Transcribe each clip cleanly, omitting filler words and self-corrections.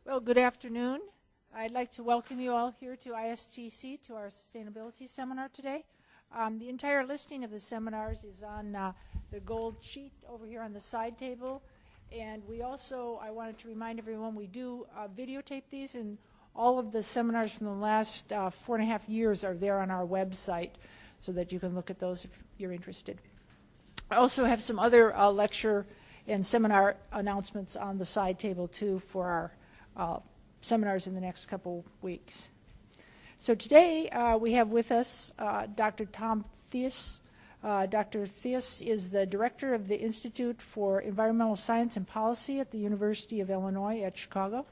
Well, good afternoon. I'd like to welcome you all here to ISTC, to our sustainability seminar today. The entire listing of the seminars is on the gold sheet over here on the side table. And we also, I wanted to remind everyone, we do videotape these, and all of the seminars from the last 4.5 years are there on our website so that you can look at those if you're interested. I also have some other lecture and seminar announcements on the side table too for our seminars in the next couple weeks. So today we have with us Dr. Tom Theis. Dr. Theis is the director of the Institute for Environmental Science and Policy at the University of Illinois at Chicago.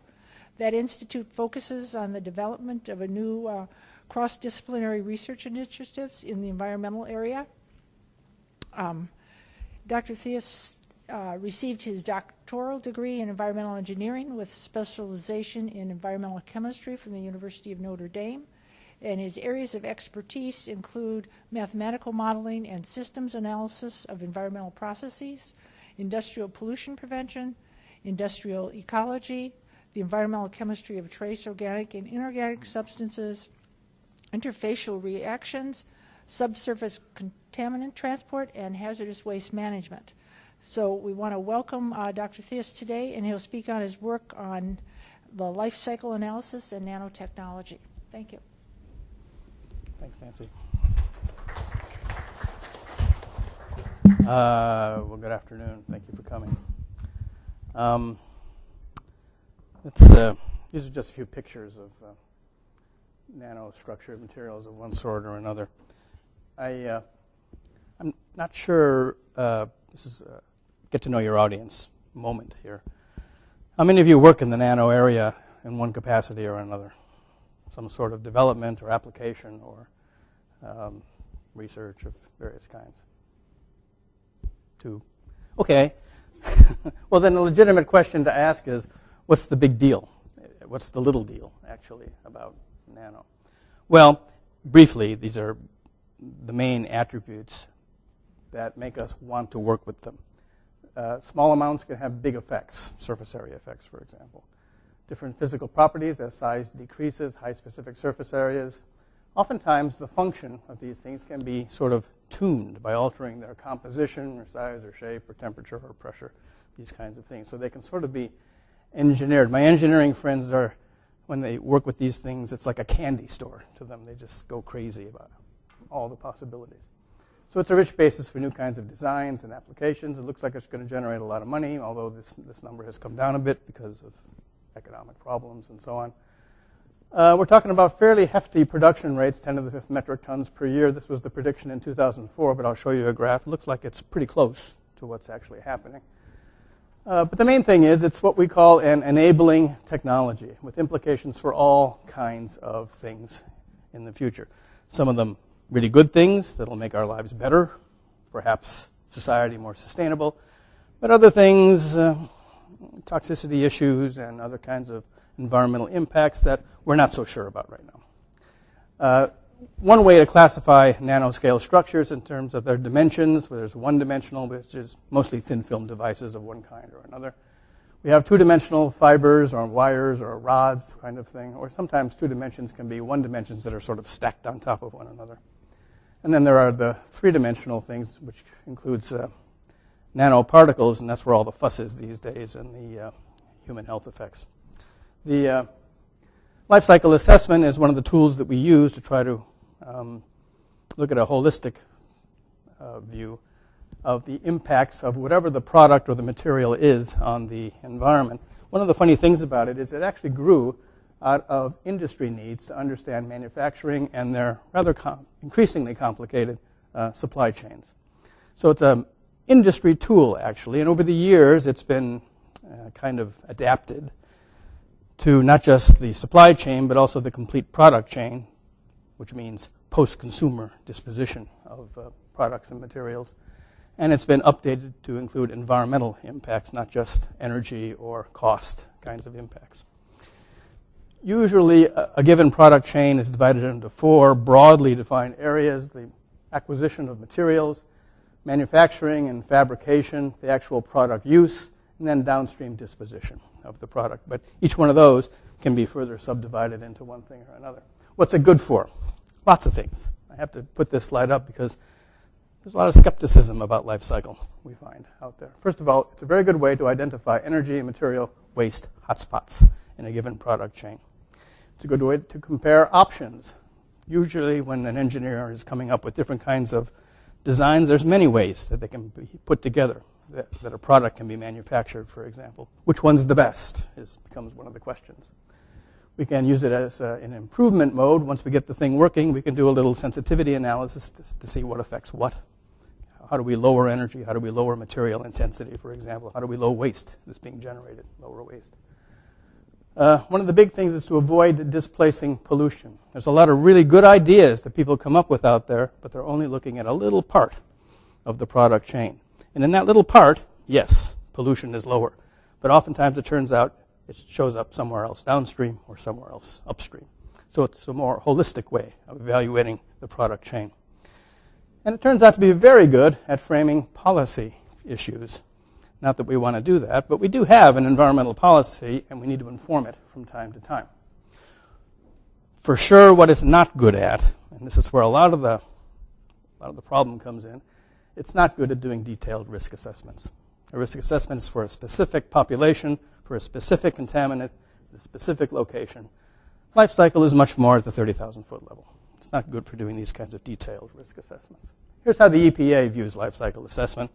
That institute focuses on the development of a new cross-disciplinary research initiatives in the environmental area. Dr. Theis received his doctoral degree in environmental engineering with specialization in environmental chemistry from the University of Notre Dame. And his areas of expertise include mathematical modeling and systems analysis of environmental processes, industrial pollution prevention, industrial ecology, the environmental chemistry of trace organic and inorganic substances, interfacial reactions, subsurface contaminant transport, and hazardous waste management. So we want to welcome Dr. Theis today, and he'll speak on his work on the life cycle analysis and nanotechnology. Thank you. Thanks, Nancy. Well, good afternoon. Thank you for coming. These are just a few pictures of nanostructured materials of one sort or another. I'm not sure, this is a get to know your audience moment here. How many of you work in the nano area in one capacity or another? Some sort of development or application or research of various kinds? 2. Okay. Well, then a legitimate question to ask is, what's the big deal? What's the little deal, actually, about nano? Well, briefly, these are the main attributes that make us want to work with them. Small amounts can have big effects, surface area effects, for example. Different physical properties as size decreases, high specific surface areas. Oftentimes, the function of these things can be sort of tuned by altering their composition or size or shape or temperature or pressure, these kinds of things. So they can sort of be engineered. My engineering friends are, when they work with these things, it's like a candy store to them. They just go crazy about all the possibilities. So it's a rich basis for new kinds of designs and applications. It looks like it's going to generate a lot of money, although this number has come down a bit because of economic problems and so on. We're talking about fairly hefty production rates, 10 to the 5th metric tons per year. This was the prediction in 2004, but I'll show you a graph. It looks like it's pretty close to what's actually happening. But the main thing is it's what we call an enabling technology with implications for all kinds of things in the future. Some of them really good things that'll make our lives better, perhaps society more sustainable, but other things, toxicity issues and other kinds of environmental impacts that we're not so sure about right now. One way to classify nanoscale structures in terms of their dimensions, where there's one-dimensional, which is mostly thin film devices of one kind or another. We have two-dimensional fibers or wires or rods kind of thing, or sometimes 2 dimensions can be 1 dimensions that are sort of stacked on top of one another. And then there are the 3-dimensional things, which includes nanoparticles, and that's where all the fuss is these days, and the human health effects. The life cycle assessment is one of the tools that we use to try to look at a holistic view of the impacts of whatever the product or the material is on the environment. One of the funny things about it is it actually grew out of industry needs to understand manufacturing and their rather increasingly complicated supply chains. So it's an industry tool, actually, and over the years it's been kind of adapted to not just the supply chain, but also the complete product chain, which means post-consumer disposition of products and materials. And it's been updated to include environmental impacts, not just energy or cost kinds of impacts. Usually, a given product chain is divided into 4 broadly defined areas: the acquisition of materials, manufacturing and fabrication, the actual product use, and then downstream disposition of the product. But each one of those can be further subdivided into one thing or another. What's it good for? Lots of things. I have to put this slide up because there's a lot of skepticism about life cycle we find out there. First of all, it's a very good way to identify energy and material waste hotspots in a given product chain. It's a good way to compare options. Usually when an engineer is coming up with different kinds of designs, there's many ways that they can be put together, that a product can be manufactured, for example. Which one's the best becomes one of the questions. We can use it as in improvement mode. Once we get the thing working, we can do a little sensitivity analysis to see what affects what. How do we lower energy? How do we lower material intensity, for example? How do we lower waste that's being generated, lower waste? One of the big things is to avoid displacing pollution. There's a lot of really good ideas that people come up with out there, but they're only looking at a little part of the product chain. And in that little part, yes, pollution is lower. But oftentimes it turns out it shows up somewhere else downstream or somewhere else upstream. So it's a more holistic way of evaluating the product chain. And it turns out to be very good at framing policy issues. Not that we want to do that, but we do have an environmental policy, and we need to inform it from time to time. For sure, what it's not good at, and this is where a lot of the problem comes in, it's not good at doing detailed risk assessments. A risk assessment is for a specific population, for a specific contaminant, a specific location. Life cycle is much more at the 30,000-foot level. It's not good for doing these kinds of detailed risk assessments. Here's how the EPA views life cycle assessment.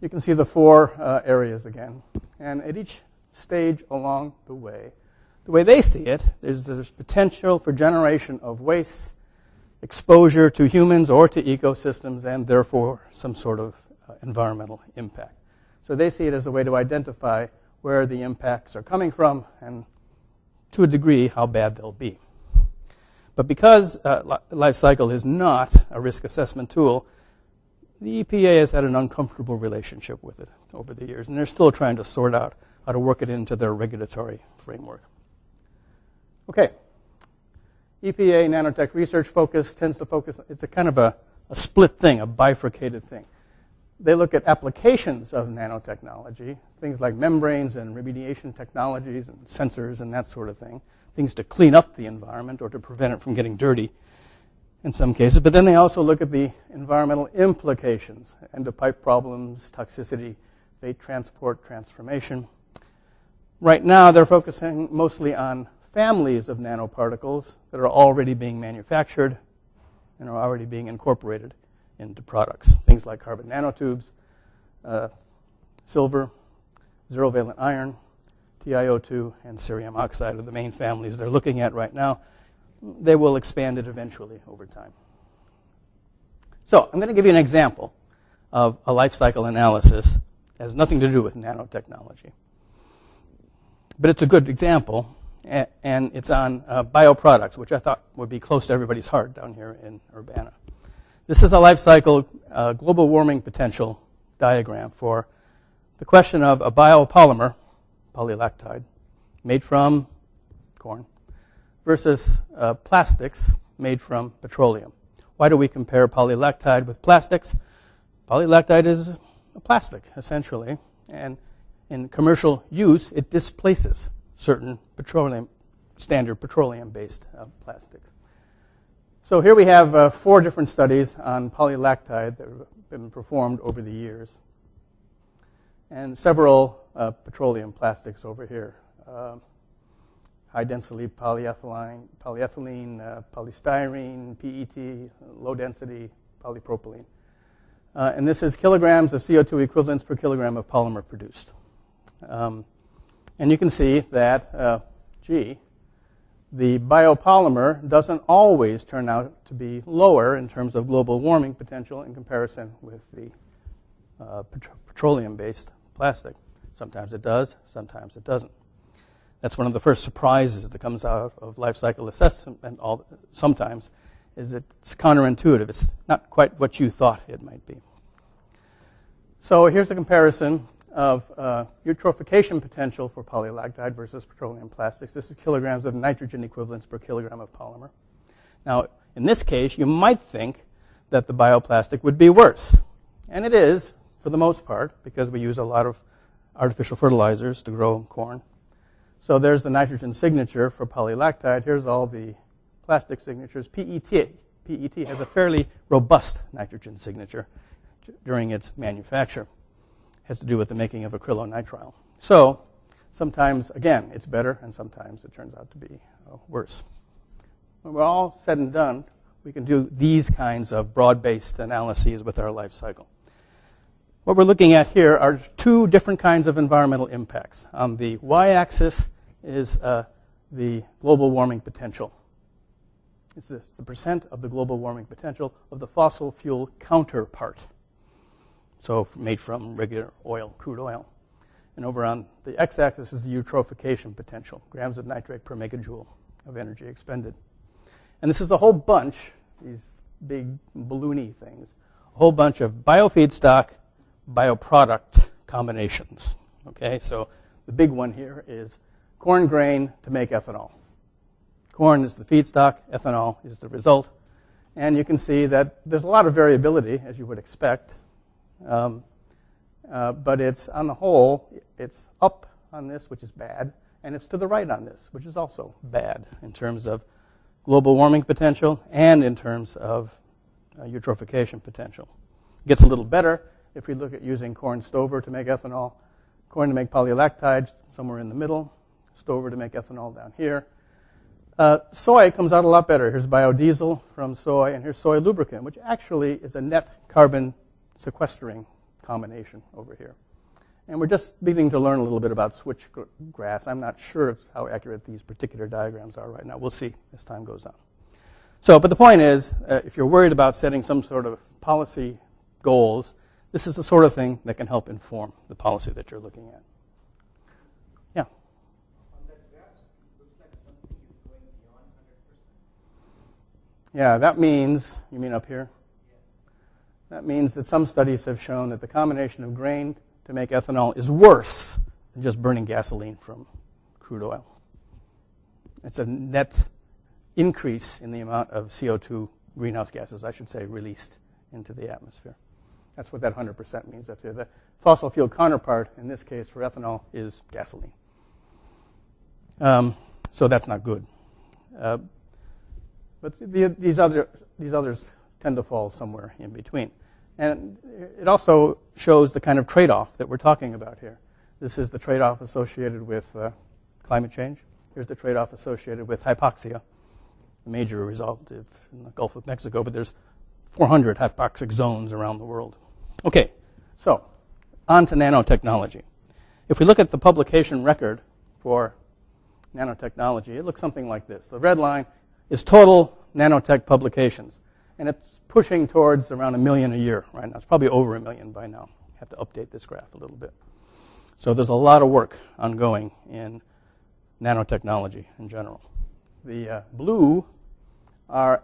You can see the four areas again. And at each stage along the way they see it, there's potential for generation of waste, exposure to humans or to ecosystems, and therefore some sort of environmental impact. So they see it as a way to identify where the impacts are coming from and, to a degree, how bad they'll be. But because life cycle is not a risk assessment tool, the EPA has had an uncomfortable relationship with it over the years, and they're still trying to sort out how to work it into their regulatory framework. Okay. EPA nanotech research tends to focus, it's a kind of a split thing, a bifurcated thing. They look at applications of nanotechnology, things like membranes and remediation technologies and sensors and that sort of thing, things to clean up the environment or to prevent it from getting dirty in some cases. But then they also look at the environmental implications, end-of-pipe problems, toxicity, fate transport, transformation. Right now, they're focusing mostly on families of nanoparticles that are already being manufactured and are already being incorporated into products. Things like carbon nanotubes, silver, zero-valent iron, TiO2, and cerium oxide are the main families they're looking at right now. They will expand it eventually over time. So I'm going to give you an example of a life cycle analysis that has nothing to do with nanotechnology. But it's a good example, and it's on bioproducts, which I thought would be close to everybody's heart down here in Urbana. This is a life cycle global warming potential diagram for the question of a biopolymer, polylactide, made from corn, versus plastics made from petroleum. Why do we compare polylactide with plastics? Polylactide is a plastic, essentially, and in commercial use, it displaces certain standard petroleum-based plastics. So here we have 4 different studies on polylactide that have been performed over the years, and several petroleum plastics over here. High-density polyethylene, polystyrene, PET, low-density polypropylene. And this is kilograms of CO2 equivalents per kilogram of polymer produced. And you can see that, the biopolymer doesn't always turn out to be lower in terms of global warming potential in comparison with the petroleum-based plastic. Sometimes it does, sometimes it doesn't. That's one of the first surprises that comes out of life cycle assessment, and sometimes is it's counterintuitive. It's not quite what you thought it might be. So here's a comparison of eutrophication potential for polylactide versus petroleum plastics. This is kilograms of nitrogen equivalents per kilogram of polymer. Now, in this case, you might think that the bioplastic would be worse. And it is, for the most part, because we use a lot of artificial fertilizers to grow corn. So there's the nitrogen signature for polylactide. Here's all the plastic signatures. PET has a fairly robust nitrogen signature during its manufacture. It has to do with the making of acrylonitrile. So sometimes, again, it's better, and sometimes it turns out to be worse. When we're all said and done, we can do these kinds of broad-based analyses with our life cycle. What we're looking at here are two different kinds of environmental impacts. On the y-axis is the global warming potential. It's the percent of the global warming potential of the fossil fuel counterpart. So made from regular oil, crude oil. And over on the x-axis is the eutrophication potential, grams of nitrate per megajoule of energy expended. And this is a whole bunch, these big balloony things, a whole bunch of biofeedstock, bioproduct combinations. Okay, so the big one here is corn grain to make ethanol. Corn is the feedstock, ethanol is the result. And you can see that there's a lot of variability, as you would expect. But it's, on the whole, it's up on this, which is bad, and it's to the right on this, which is also bad in terms of global warming potential and in terms of eutrophication potential. It gets a little better if we look at using corn stover to make ethanol, corn to make polylactides somewhere in the middle, stover to make ethanol down here. Soy comes out a lot better. Here's biodiesel from soy, and here's soy lubricant, which actually is a net carbon sequestering combination over here. And we're just beginning to learn a little bit about switchgrass. I'm not sure how accurate these particular diagrams are right now. We'll see as time goes on. So, but the point is, if you're worried about setting some sort of policy goals, this is the sort of thing that can help inform the policy that you're looking at. Yeah? On that graph, it looks like something is going beyond 100%. Yeah, that means, you mean up here? Yeah. That means that some studies have shown that the combination of grain to make ethanol is worse than just burning gasoline from crude oil. It's a net increase in the amount of CO2 greenhouse gases, I should say, released into the atmosphere. That's what that 100% means up there. The fossil fuel counterpart, in this case for ethanol, is gasoline. So that's not good. But these others tend to fall somewhere in between. And it also shows the kind of trade-off that we're talking about here. This is the trade-off associated with climate change. Here's the trade-off associated with hypoxia, a major result in the Gulf of Mexico, but there's 400 hypoxic zones around the world. Okay, so on to nanotechnology. If we look at the publication record for nanotechnology, it looks something like this. The red line is total nanotech publications, and it's pushing towards around 1 million a year right now. It's probably over 1 million by now. I have to update this graph a little bit. So there's a lot of work ongoing in nanotechnology in general. The blue are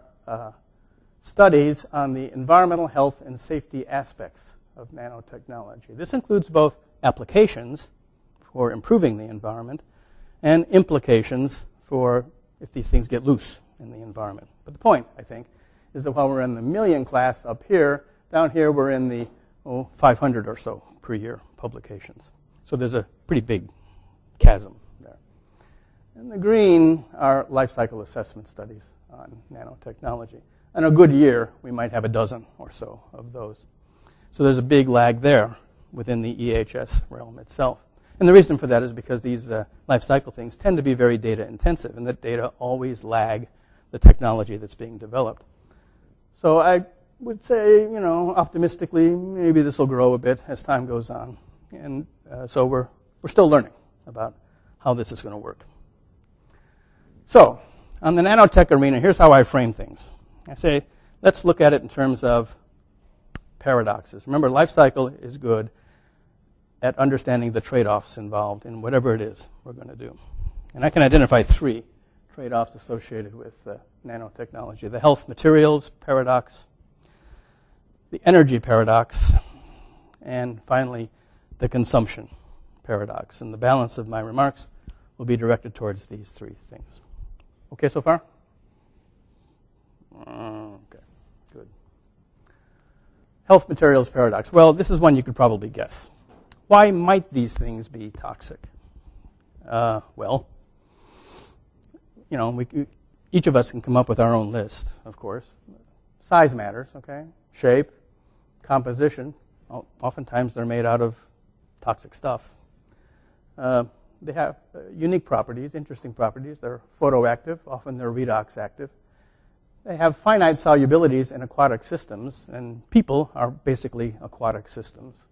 studies on the environmental health and safety aspects of nanotechnology. This includes both applications for improving the environment and implications for if these things get loose in the environment. But the point, I think, is that while we're in the million class up here, down here we're in the 500 or so per year publications. So there's a pretty big chasm there. And the green are life cycle assessment studies on nanotechnology. In a good year, we might have a dozen or so of those. So there's a big lag there within the EHS realm itself. And the reason for that is because these life cycle things tend to be very data intensive, and that data always lag the technology that's being developed. So I would say, optimistically, maybe this will grow a bit as time goes on. And so we're still learning about how this is going to work. So on the nanotech arena, here's how I frame things. I say, let's look at it in terms of paradoxes. Remember, life cycle is good at understanding the trade-offs involved in whatever it is we're going to do. And I can identify 3 trade-offs associated with nanotechnology. The health materials paradox, the energy paradox, and finally, the consumption paradox. And the balance of my remarks will be directed towards these 3 things. Okay so far? Okay, good. Health materials paradox. Well, this is one you could probably guess. why might these things be toxic? Well, you know, each of us can come up with our own list, of course. Size matters, okay? Shape, composition. Oftentimes they're made out of toxic stuff. They have unique properties, interesting properties. They're photoactive. Often they're redox active. They have finite solubilities in aquatic systems, and people are basically aquatic systems.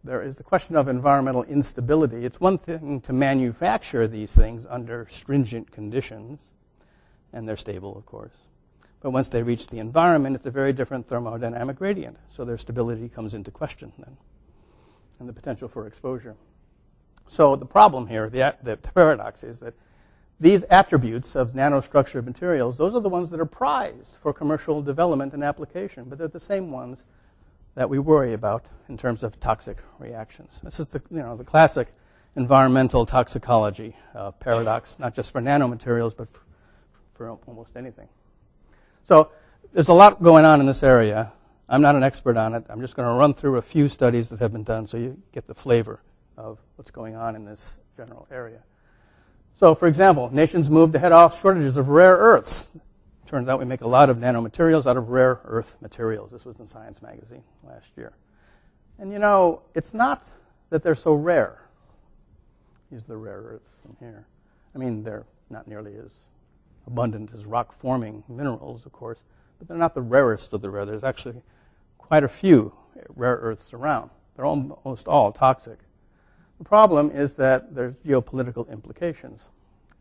There is the question of environmental instability. It's one thing to manufacture these things under stringent conditions, and they're stable, of course. But once they reach the environment, it's a very different thermodynamic gradient, so their stability comes into question then, and the potential for exposure. So the problem here, the paradox, is that these attributes of nanostructured materials, those are the ones that are prized for commercial development and application, but they're the same ones that we worry about in terms of toxic reactions. This is the classic environmental toxicology paradox, not just for nanomaterials, but for almost anything. So there's a lot going on in this area. I'm not an expert on it. I'm just going to run through a few studies that have been done so you get the flavor of what's going on in this general area. So, for example, nations move to head off shortages of rare earths. Turns out we make a lot of nanomaterials out of rare earth materials. This was in Science magazine last year. And you know, it's not that they're so rare. Use the rare earths in here. I mean, they're not nearly as abundant as rock-forming minerals, of course, but they're not the rarest of the rare. There's actually quite a few rare earths around. They're almost all toxic. The problem is that there's geopolitical implications.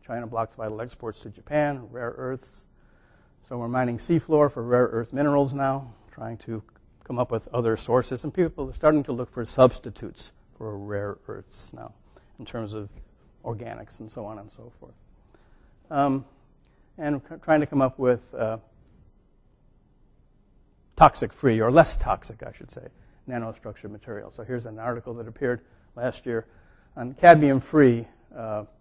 China blocks vital exports to Japan, rare earths. So we're mining seafloor for rare earth minerals now, trying to come up with other sources. And people are starting to look for substitutes for rare earths now in terms of organics and so on and so forth. And trying to come up with toxic-free, or less toxic, I should say, nanostructured materials. So here's an article that appeared last year on cadmium-free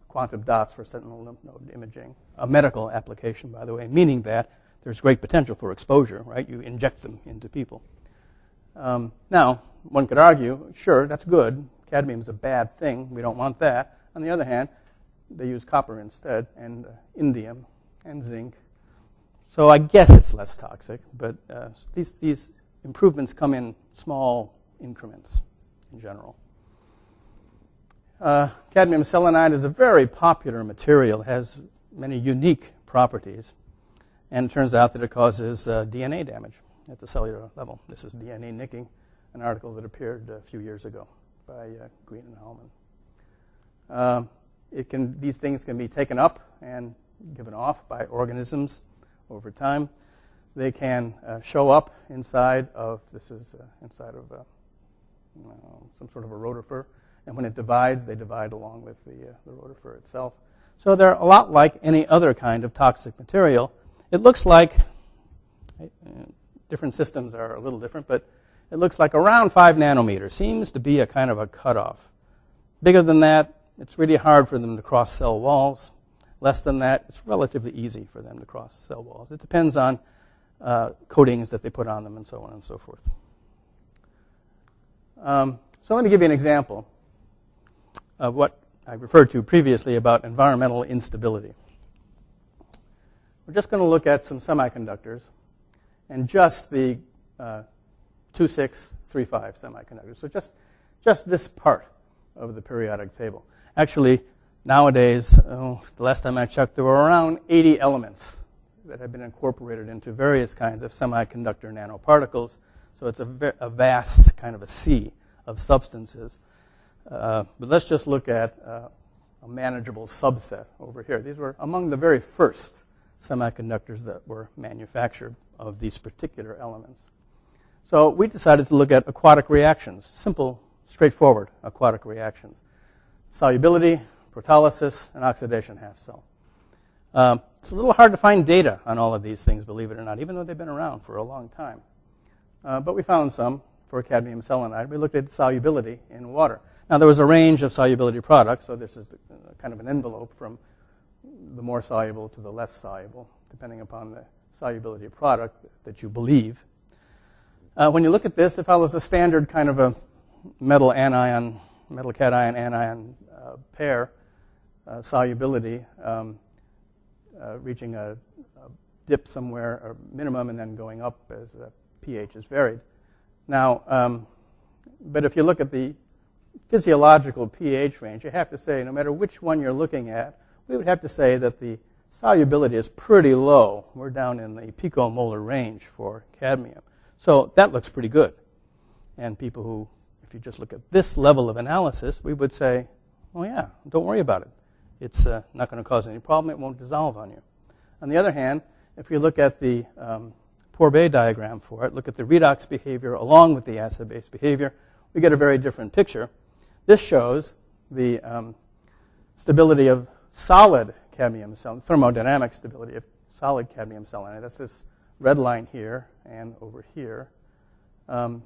quantum dots for sentinel lymph node imaging, a medical application, by the way, meaning that there's great potential for exposure, right? You inject them into people. Now, one could argue, sure, that's good. Cadmium is a bad thing. We don't want that. On the other hand, they use copper instead, and indium, and zinc. So I guess it's less toxic, but these improvements come in small increments in general. Cadmium selenide is a very popular material. It has many unique properties. And it turns out that it causes DNA damage at the cellular level. This is DNA nicking, an article that appeared a few years ago by Green and Hellman. These things can be taken up and given off by organisms over time. They can show up inside of, inside of some sort of a rotifer. And when it divides, they divide along with the rotifer itself. So they're a lot like any other kind of toxic material. It looks like, different systems are a little different, but it looks like around 5 nanometers seems to be a kind of a cutoff. Bigger than that, it's really hard for them to cross cell walls. Less than that, it's relatively easy for them to cross cell walls. It depends on coatings that they put on them and so on and so forth. So let me give you an example of what I referred to previously about environmental instability. We're just going to look at some semiconductors and just the 2635 semiconductors. So just this part of the periodic table. Actually, nowadays, the last time I checked, there were around 80 elements that have been incorporated into various kinds of semiconductor nanoparticles. So it's a vast kind of a sea of substances. But let's just look at a manageable subset over here. These were among the very first semiconductors that were manufactured of these particular elements. So we decided to look at aquatic reactions, simple, straightforward aquatic reactions. Solubility, proteolysis, and oxidation half cell. It's a little hard to find data on all of these things, believe it or not, even though they've been around for a long time. But we found some for cadmium selenide. We looked at solubility in water. Now, there was a range of solubility products, so this is kind of an envelope from the more soluble to the less soluble, depending upon the solubility product that you believe. When you look at this, it follows a standard kind of a metal cation anion pair solubility reaching a dip somewhere, or minimum, and then going up as the pH is varied. Now, but if you look at the physiological pH range, you have to say, no matter which one you're looking at, we would have to say that the solubility is pretty low. We're down in the picomolar range for cadmium. So that looks pretty good. And people who, if you just look at this level of analysis, we would say, oh yeah, don't worry about it. It's not going to cause any problem. It won't dissolve on you. On the other hand, if you look at the Porbet diagram for it, look at the redox behavior along with the acid-base behavior, we get a very different picture. This shows the stability of solid cadmium cell, thermodynamic stability of solid cadmium selenide. That's this red line here and over here. And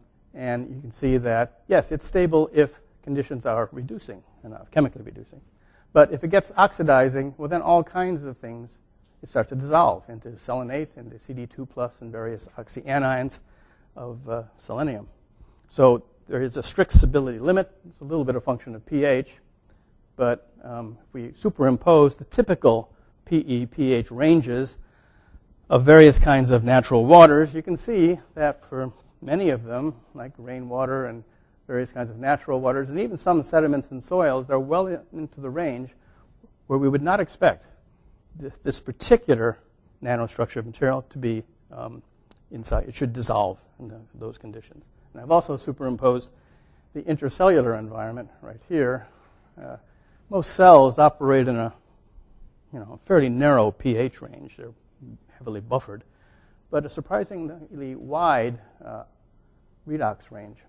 you can see that, yes, it's stable if conditions are reducing enough, chemically reducing. But if it gets oxidizing, well, then all kinds of things, it starts to dissolve into selenate, into CD2+, and various oxyanions of selenium. So there is a strict stability limit. It's a little bit of function of pH. But if we superimpose the typical PE-pH ranges of various kinds of natural waters, you can see that for many of them, like rainwater and various kinds of natural waters, and even some sediments and soils, they're well into the range where we would not expect this particular nanostructured material to be inside. It should dissolve in those conditions. And I've also superimposed the intercellular environment right here. Most cells operate in a fairly narrow pH range. They're heavily buffered, but a surprisingly wide redox range.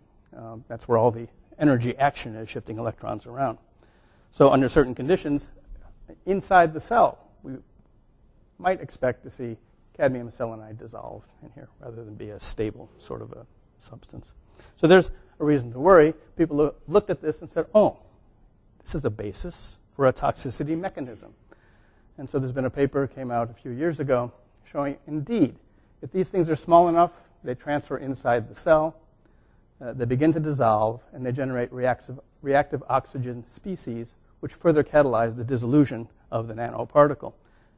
That's where all the energy action is, shifting electrons around. So under certain conditions, inside the cell, we might expect to see cadmium selenide dissolve in here rather than be a stable sort of a substance. So there's a reason to worry. People looked at this and said, oh, this is a basis for a toxicity mechanism. And so there's been a paper that came out a few years ago showing, indeed, if these things are small enough, they transfer inside the cell, they begin to dissolve, and they generate reactive oxygen species, which further catalyze the dissolution of the nanoparticle.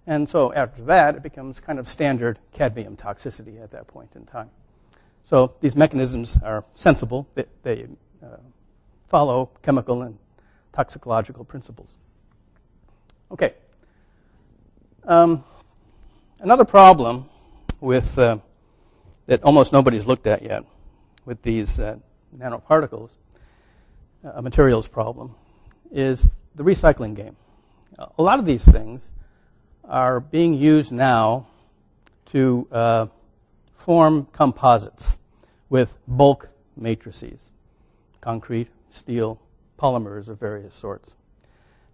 And so after that, it becomes kind of standard cadmium toxicity at that point in time. So these mechanisms are sensible. They follow chemical and toxicological principles. Okay. Another problem with that almost nobody's looked at yet with these nanoparticles, a materials problem, is the recycling game. A lot of these things are being used now to form composites with bulk matrices, concrete, steel, polymers of various sorts.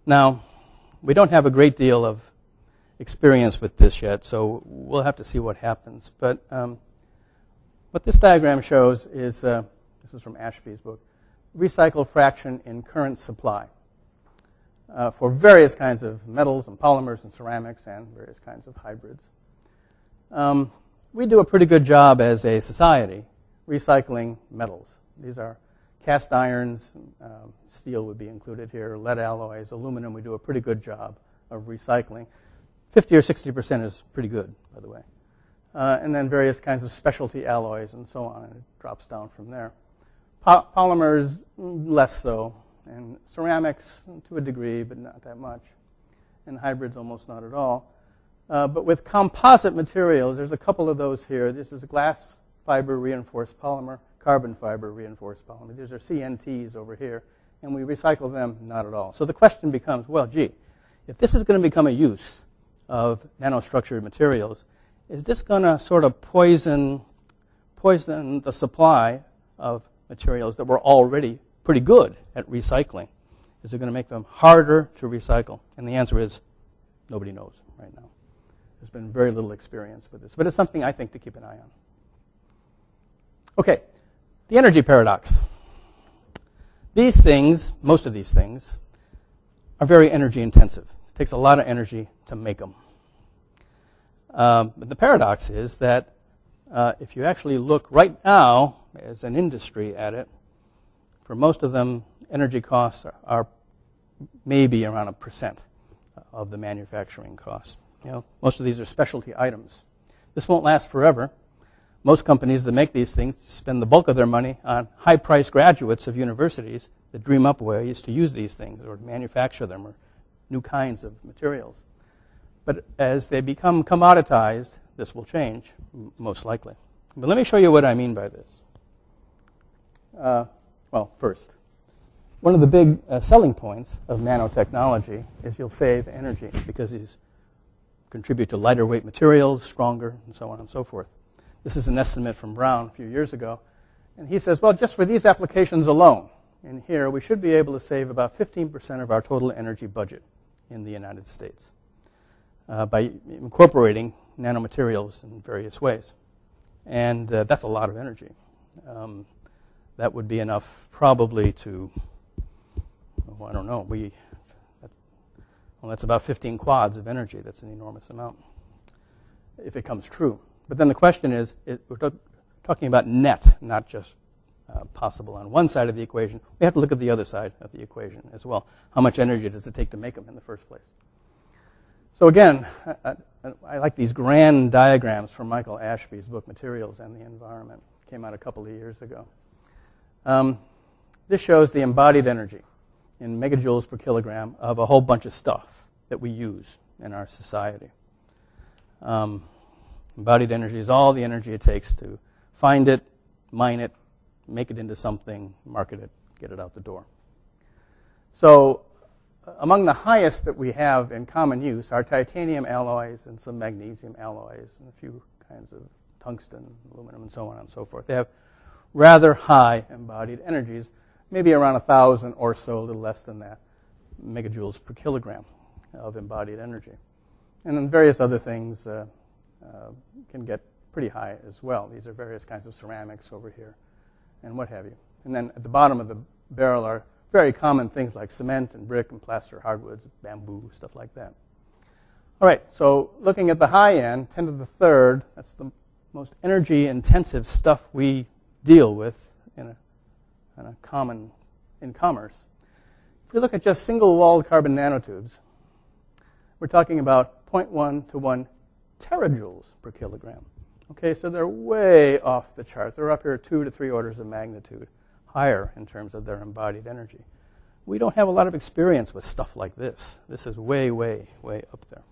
Now, we don't have a great deal of experience with this yet, so we'll have to see what happens. But what this diagram shows is, this is from Ashby's book, recycle fraction in current supply for various kinds of metals and polymers and ceramics and various kinds of hybrids. We do a pretty good job as a society recycling metals. These are cast irons, steel would be included here, lead alloys, aluminum. We do a pretty good job of recycling. 50 or 60% is pretty good, by the way. And then various kinds of specialty alloys and so on. It drops down from there. Polymers, less so. And ceramics, to a degree, but not that much. And hybrids, almost not at all. But with composite materials, there's a couple of those here. This is a glass fiber reinforced polymer, carbon fiber reinforced polymer. These are CNTs over here. And we recycle them, not at all. So the question becomes, well, gee, if this is going to become a use of nanostructured materials, is this going to sort of poison the supply of materials that were already pretty good at recycling? Is it going to make them harder to recycle? And the answer is nobody knows right now. There's been very little experience with this, but it's something I think to keep an eye on. Okay, the energy paradox. These things, most of these things, are very energy intensive. It takes a lot of energy to make them. But the paradox is that if you actually look right now as an industry at it, For most of them, energy costs are maybe around 1% of the manufacturing cost. Most of these are specialty items. This won't last forever. Most companies that make these things spend the bulk of their money on high-priced graduates of universities that dream up ways to use these things or to manufacture them or new kinds of materials. But as they become commoditized, this will change, most likely. But let me show you what I mean by this. Well, first, one of the big selling points of nanotechnology is you'll save energy because these contribute to lighter weight materials, stronger, and so on and so forth. This is an estimate from Brown a few years ago. And he says, well, just for these applications alone, in here, we should be able to save about 15% of our total energy budget in the United States by incorporating nanomaterials in various ways. And that's a lot of energy. That would be enough probably to, I don't know, that's about 15 quads of energy. That's an enormous amount, if it comes true. But then the question is, we're talking about net, not just possible on one side of the equation. We have to look at the other side of the equation as well. How much energy does it take to make them in the first place? So again, I like these grand diagrams from Michael Ashby's book, Materials and the Environment. It came out a couple of years ago. This shows the embodied energy in megajoules per kilogram of a whole bunch of stuff that we use in our society. Embodied energy is all the energy it takes to find it, mine it, make it into something, market it, get it out the door. So among the highest that we have in common use are titanium alloys and some magnesium alloys and a few kinds of tungsten, aluminum, and so on and so forth. They have rather high embodied energies, maybe around 1,000 or so, a little less than that, megajoules per kilogram of embodied energy. And then various other things can get pretty high as well. These are various kinds of ceramics over here and what have you. And then at the bottom of the barrel are very common things like cement and brick and plaster, hardwoods, bamboo, stuff like that. All right, so looking at the high end, 10 to the third, that's the most energy-intensive stuff we deal with in commerce. If we look at just single-walled carbon nanotubes, we're talking about 0.1 to 1 terajoules per kilogram. Okay, so they're way off the chart. They're up here 2 to 3 orders of magnitude higher in terms of their embodied energy. We don't have a lot of experience with stuff like this. This is way, way, way up there.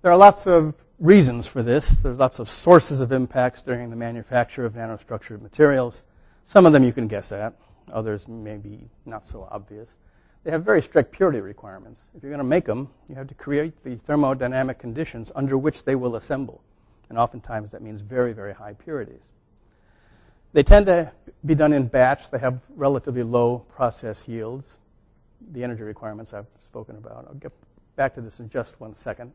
There are lots of reasons for this. There's lots of sources of impacts during the manufacture of nanostructured materials. Some of them you can guess at. Others may be not so obvious. They have very strict purity requirements. If you're going to make them, you have to create the thermodynamic conditions under which they will assemble. And oftentimes that means very, very high purities. They tend to be done in batch. They have relatively low process yields. The energy requirements I've spoken about. I'll get back to this in just one second.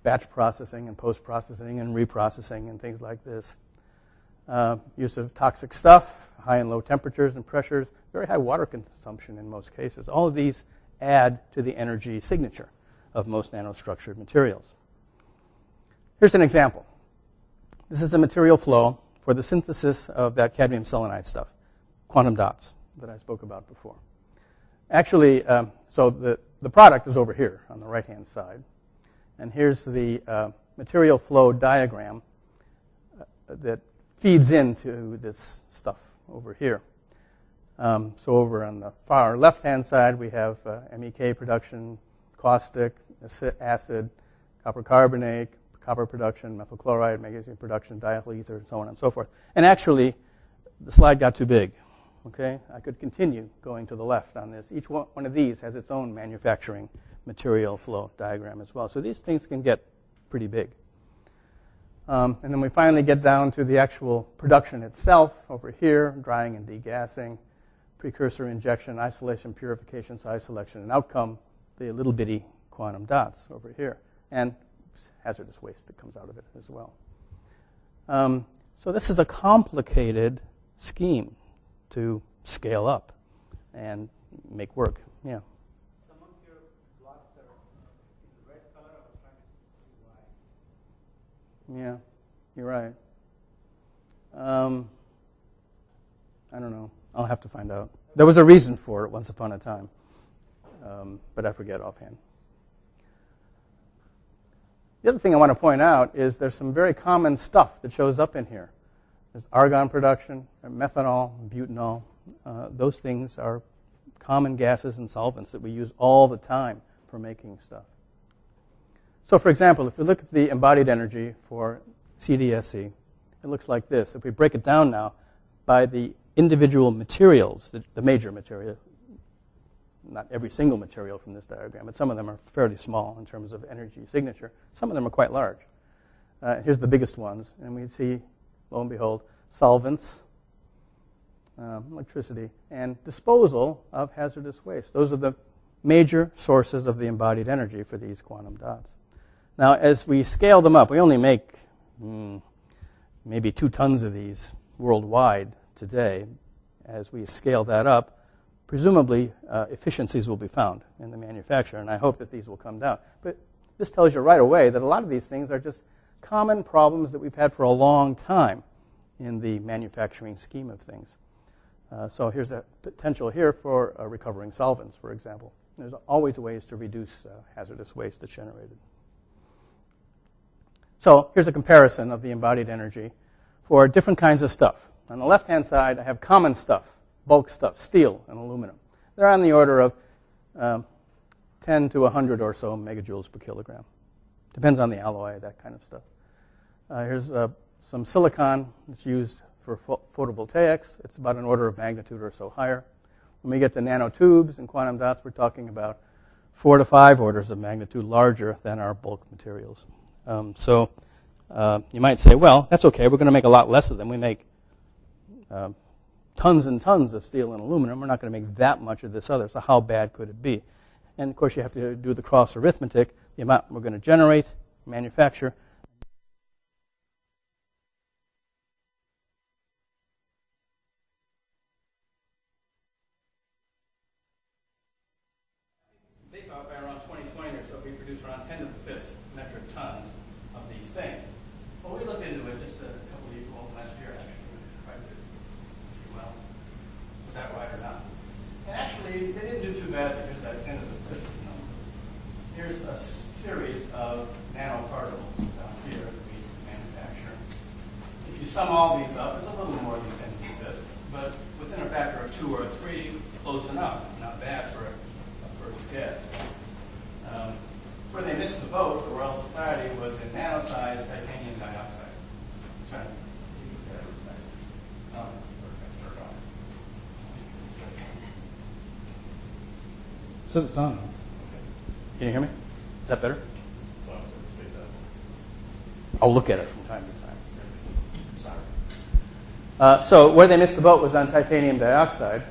Batch processing and post-processing and reprocessing and things like this. Use of toxic stuff, high and low temperatures and pressures, very high water consumption in most cases. All of these add to the energy signature of most nanostructured materials. Here's an example. This is a material flow for the synthesis of that cadmium selenide stuff, quantum dots that I spoke about before. Actually, so the product is over here on the right-hand side. And here's the material flow diagram that feeds into this stuff over here. So over on the far left-hand side, we have MEK production, caustic, acid, copper carbonate, copper production, methyl chloride, magnesium production, diethyl ether, and so on and so forth. And actually, the slide got too big. Okay, I could continue going to the left on this. Each one of these has its own manufacturing material flow diagram as well. So these things can get pretty big. And then we finally get down to the actual production itself over here, drying and degassing, precursor injection, isolation, purification, size selection, and outcome, the little bitty quantum dots over here, and hazardous waste that comes out of it as well. So this is a complicated scheme to scale up and make work. Yeah. Some of your blocks are in the red color. I was trying to see why. Yeah, you're right. I don't know. I'll have to find out. There was a reason for it once upon a time, but I forget offhand. The other thing I want to point out is there's some very common stuff that shows up in here. There's argon production, methanol, butanol. Those things are common gases and solvents that we use all the time for making stuff. So, for example, if you look at the embodied energy for CDSE, it looks like this. If we break it down now by the individual materials, the major material, not every single material from this diagram, but some of them are fairly small in terms of energy signature. Some of them are quite large. Here's the biggest ones, and we see, lo and behold, solvents, electricity, and disposal of hazardous waste. Those are the major sources of the embodied energy for these quantum dots. Now, as we scale them up, we only make maybe 2 tons of these worldwide today. As we scale that up, presumably efficiencies will be found in the manufacture, and I hope that these will come down. But this tells you right away that a lot of these things are just common problems that we've had for a long time in the manufacturing scheme of things. So here's the potential here for recovering solvents, for example. There's always ways to reduce hazardous waste that's generated. So here's a comparison of the embodied energy for different kinds of stuff. On the left-hand side, I have common stuff, bulk stuff, steel and aluminum. They're on the order of 10 to 100 or so megajoules per kilogram. Depends on the alloy, that kind of stuff. Here's some silicon that's used for photovoltaics. It's about an order of magnitude or so higher. When we get to nanotubes and quantum dots, we're talking about 4 to 5 orders of magnitude larger than our bulk materials. So you might say, well, that's okay. We're going to make a lot less of them. We make tons and tons of steel and aluminum. We're not going to make that much of this other. So how bad could it be? And, of course, you have to do the cross arithmetic, the amount we're going to generate, manufacture. They thought by around 2020 or so, we produce around 10 to the 5th metric tons of these things. Well, we looked into it just a couple of years, well, last year, actually. Quite good. Well, was that right or not? And actually, they didn't do too bad because that 10 to the 5th number. Here's a series of nanoparticles down here that we manufacture. If you sum all these up, it's a little more than 10 to the 5th, but within a factor of 2 or 3, close enough. Not bad for a first guess. Where they missed the boat, the Royal Society, was in nano-sized titanium dioxide. Sorry. So it's on. Can you hear me? Is that better? I'll look at it from time to time. Sorry. So where they missed the boat was on titanium dioxide,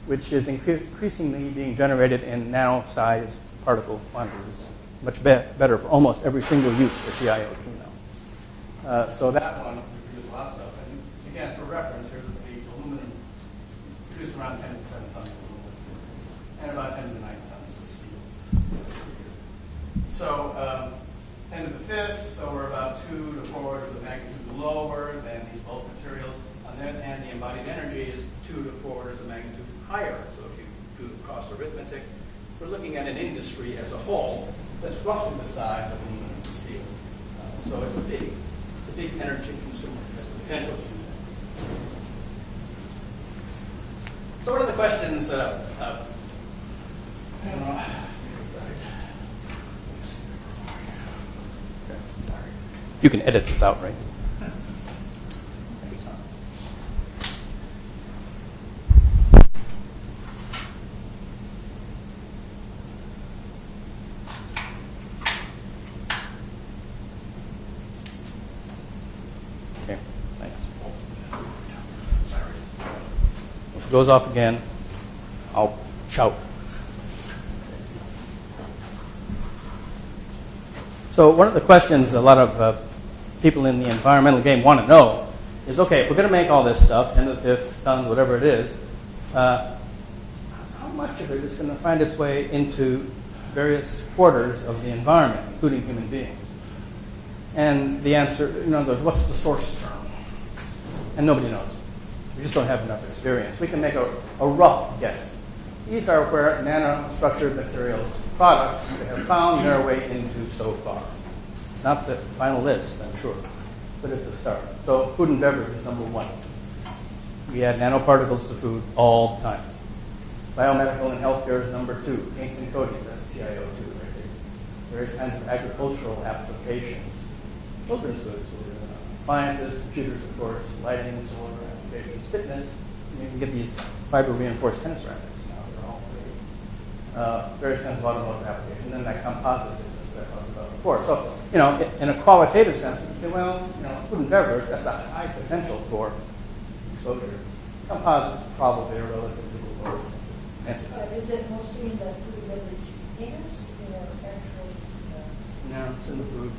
which is increasingly being generated in nano-sized particle quantities. Much better for almost every single use for TiO2 now. So that one we produce lots of. And again, for reference, here's the aluminum produced around 10 to 7 tons of aluminum and about 10 to 9 tons of steel. So 10 to the 5th, so we're about 2 to 4 orders of magnitude lower than these bulk materials. And the embodied energy is 2 to 4 orders of magnitude higher. So if you do the cross arithmetic, we're looking at an industry as a whole that's roughly the size of aluminum and steel. So it's a big energy consumer. It has the potential to do that. So what are the questions? I don't know. Sorry. You can edit this out, right? Goes off again, I'll shout. So one of the questions a lot of people in the environmental game want to know is, okay, if we're going to make all this stuff, 10 to the 5th tons, whatever it is, how much of it is going to find its way into various quarters of the environment, including human beings? And the answer, what's the source term? And nobody knows. We just don't have enough experience. We can make a rough guess. These are where nanostructured materials products have found their way into so far. It's not the final list, I'm sure, but it's a start. So food and beverage is number one. We add nanoparticles to food all the time. Biomedical and healthcare is number two. Paints and coatings, that's TiO2 right there. Various kinds of agricultural applications. Children's goods, appliances, computers, of course, lighting, solar applications, fitness. You can get these fiber-reinforced tennis rackets now. They're all great. Various kinds of automotive applications. And then that composite business that I talked about before. So, in a qualitative sense, we can say, well, food and beverage, that's a high potential for exposure. Composites probably a relatively low answer. Is it mostly in the food and beverage containers or actually? No, it's in the food.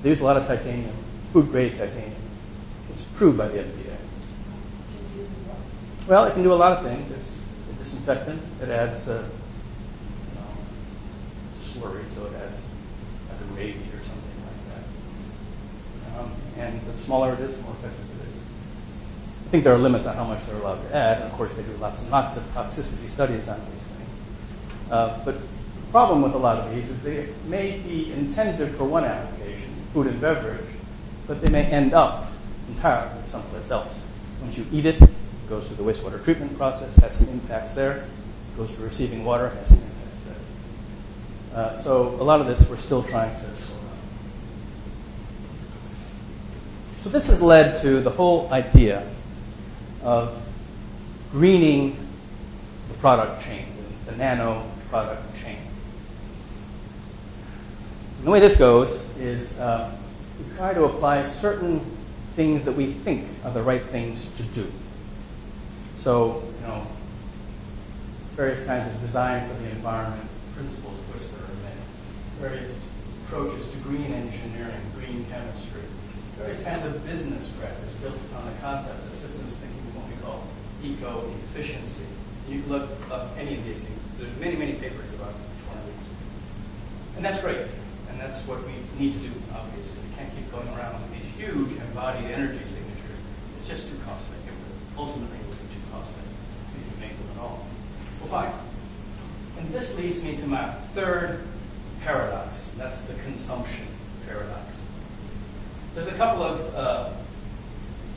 They use a lot of titanium, food-grade titanium. It's approved by the FDA. Well, it can do a lot of things. It's a disinfectant. It adds, slurry, so it adds like a gravy or something like that. And the smaller it is, the more effective it is. I think there are limits on how much they're allowed to add. And of course, they do lots and lots of toxicity studies on these things. But the problem with a lot of these is they may be intended for one application, food and beverage, but they may end up entirely someplace else. Once you eat it, it goes through the wastewater treatment process, has some impacts there. It goes to receiving water, has some impacts there. So a lot of this we're still trying to slow down. So this has led to the whole idea of greening the product chain, the nano product chain. And the way this goes is we try to apply certain things that we think are the right things to do. So, various kinds of design for the environment, principles of which there are many. Various approaches to green engineering, green chemistry. Various kinds of business practice built on the concept of systems thinking, what we call eco-efficiency. You can look up any of these things. There's many, many papers about each one of these. And that's great. And that's what we need to do, obviously. We can't keep going around with these huge embodied energy signatures. It's just too costly. Ultimately, it would be too costly if you make them at all. Well, fine. And this leads me to my third paradox. That's the consumption paradox. There's a couple of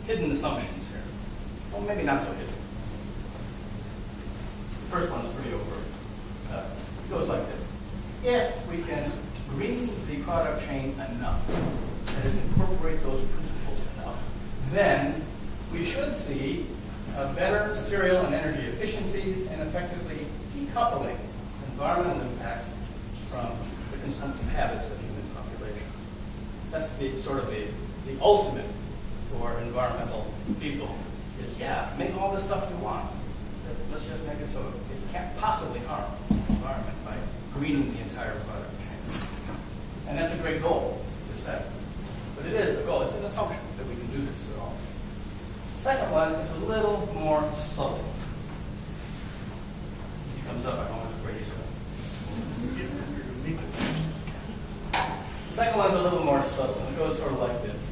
hidden assumptions here. Well, maybe not so hidden. The first one is pretty overt. It goes like this. If we can green the product chain enough, that is, incorporate those principles enough, then we should see better material and energy efficiencies and effectively decoupling environmental impacts from the consumptive habits of the human population. That's sort of the ultimate for environmental people is, make all the stuff you want. Let's just make it so it can't possibly harm the environment by greening the entire product chain. And that's a great goal to set. But it is a goal. It's an assumption that we can do this at all. The second one is a little more subtle. He comes up, I'm always afraid he's going to. The second one is a little more subtle. It goes sort of like this.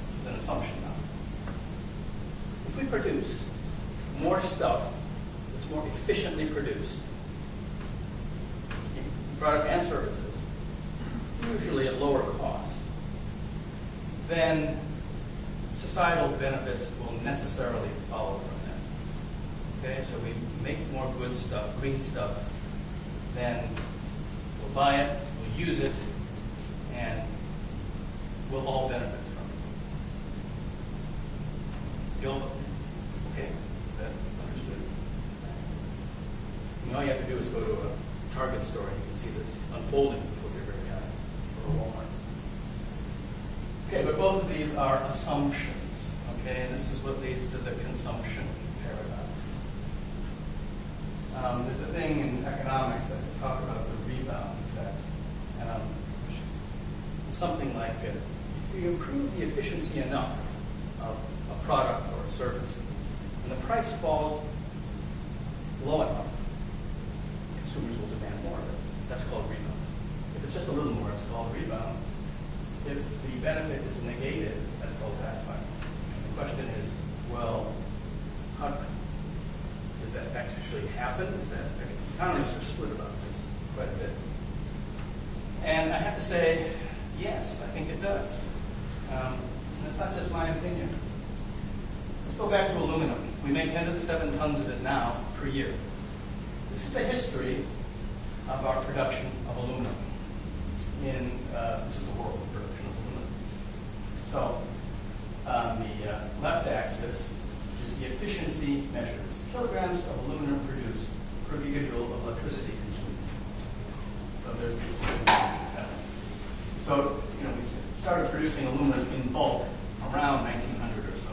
This is an assumption now. If we produce more stuff that's more efficiently produced, product and services, usually at lower costs, then societal benefits will necessarily follow from that. Okay, so we make more good stuff, green stuff, then we'll buy it, we'll use it, and we'll all benefit from it. Okay, is that understood? All you have to do is go to a Target store and you can see this unfolding before your very eyes, or Walmart. Okay, but both of these are assumptions, okay, and this is what leads to the consumption paradox. There's a thing in economics that we talk about the rebound effect, which is something like if you improve the efficiency enough of a product or a service, and the price falls low enough, consumers will demand more of it. That's called rebound. If it's just a little more, it's called rebound. If the benefit is negated, that's called backfire. actually happen? Is that, economists are split about this quite a bit. And I have to say, yes, I think it does. And it's not just my opinion. Let's go back to aluminum. We make 10 to the 7 tons of it now per year. This is the history of our production of aluminum. This is the world production of aluminum. So on the left axis is the efficiency measures. Kilograms of aluminum produced per gigajoule of electricity consumed. So there's the efficiency. So, we started producing aluminum in bulk around 1900 or so.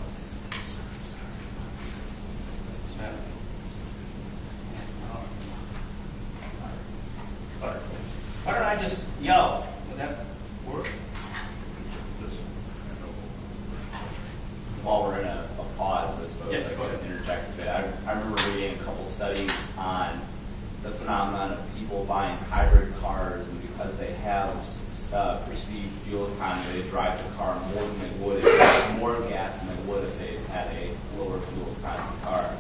Why don't I just yell? Would that work? While we're in a pause, I suppose Yes, I go ahead. could interject a bit. I remember reading a couple studies on the phenomenon of people buying hybrid cars, and because they have perceived fuel economy, they drive the car more than they would if they had more gas than they would if they had a lower fuel economy car.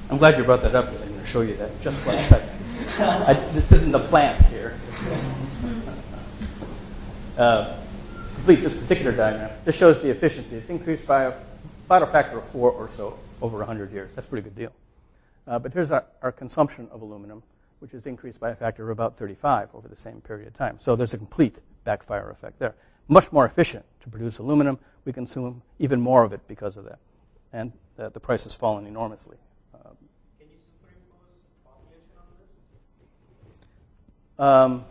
I'm glad you brought that up. I'm going to show you that just for a second. This isn't a plant here. Complete this particular diagram. This shows the efficiency. It's increased by about a factor of 4 or so over 100 years. That's a pretty good deal. But here's our consumption of aluminum, which is increased by a factor of about 35 over the same period of time. So there's a complete backfire effect there. Much more efficient to produce aluminum. We consume even more of it because of that. And the price has fallen enormously. Can you superimpose population on this?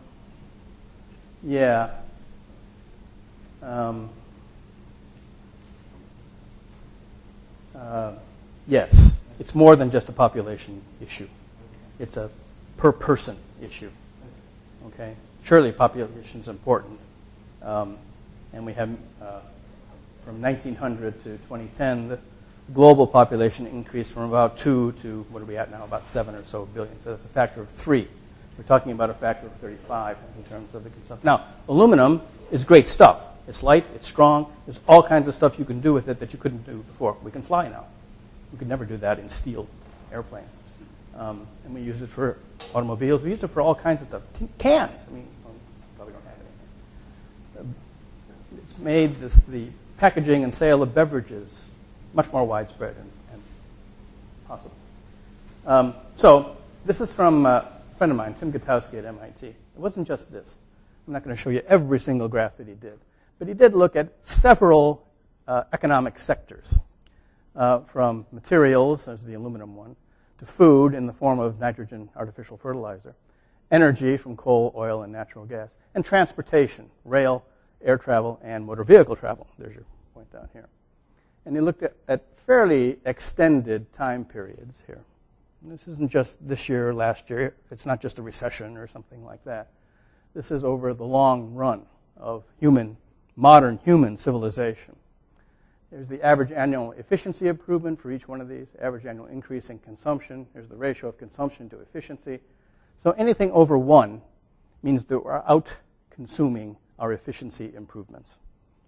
Yeah. Yes. It's more than just a population issue. It's a per person issue. Okay. Surely population is important. And we have, from 1900 to 2010, the global population increased from about 2 to, what are we at now, about 7 or so billion. So that's a factor of 3. We're talking about a factor of 35 in terms of the consumption. Now, aluminum is great stuff. It's light, it's strong. There's all kinds of stuff you can do with it that you couldn't do before. We can fly now. You could never do that in steel airplanes. And we use it for automobiles. We use it for all kinds of stuff. Cans. I mean, probably don't have any. It's made the packaging and sale of beverages much more widespread and possible. So this is from a friend of mine, Tim Gutowski at MIT. It wasn't just this. I'm not going to show you every single graph that he did. But he did look at several economic sectors, from materials, there's the aluminum one, to food in the form of nitrogen artificial fertilizer, energy from coal, oil, and natural gas, and transportation, rail, air travel, and motor vehicle travel. There's your point down here. And he looked at fairly extended time periods here. And this isn't just this year or last year. It's not just a recession or something like that. This is over the long run of modern human civilization. There's the average annual efficiency improvement for each one of these, average annual increase in consumption. There's the ratio of consumption to efficiency. So anything over 1 means that we're out-consuming our efficiency improvements.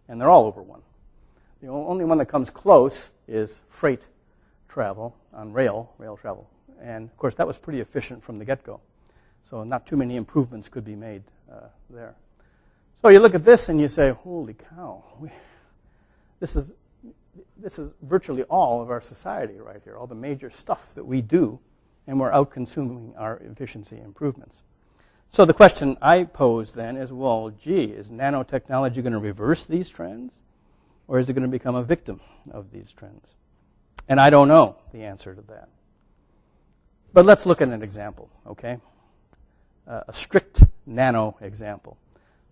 And they're all over 1. The only one that comes close is freight travel on rail travel. And, of course, that was pretty efficient from the get-go. So not too many improvements could be made there. So you look at this and you say, holy cow, this is virtually all of our society right here, all the major stuff that we do, and we're out-consuming our efficiency improvements. So the question I pose then is, well, gee, is nanotechnology going to reverse these trends, or is it going to become a victim of these trends? And I don't know the answer to that. But let's look at an example, okay? A strict nano example.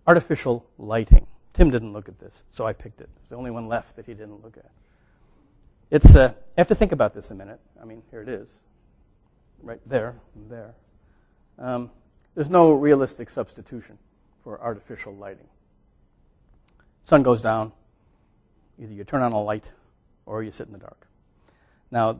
Artificial lighting. Tim didn't look at this, so I picked it. It's the only one left that he didn't look at. It's you have to think about this a minute. I mean, here it is, right there and there. There's no realistic substitution for artificial lighting. Sun goes down, either you turn on a light or you sit in the dark. Now,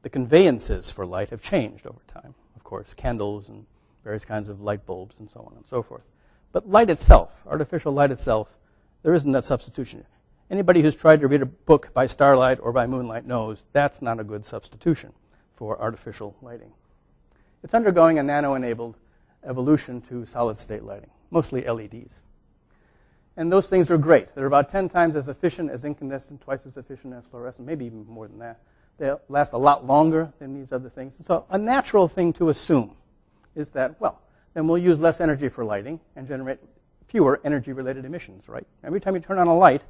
the conveyances for light have changed over time. Of course, candles and various kinds of light bulbs and so on and so forth. But light itself, artificial light itself, there isn't that substitution. Anybody who's tried to read a book by starlight or by moonlight knows that's not a good substitution for artificial lighting. It's undergoing a nano-enabled evolution to solid-state lighting, mostly LEDs. And those things are great. They're about 10 times as efficient as incandescent, twice as efficient as fluorescent, maybe even more than that. They last a lot longer than these other things. So a natural thing to assume is that, well, then we'll use less energy for lighting and generate fewer energy-related emissions, right? Every time you turn on a light,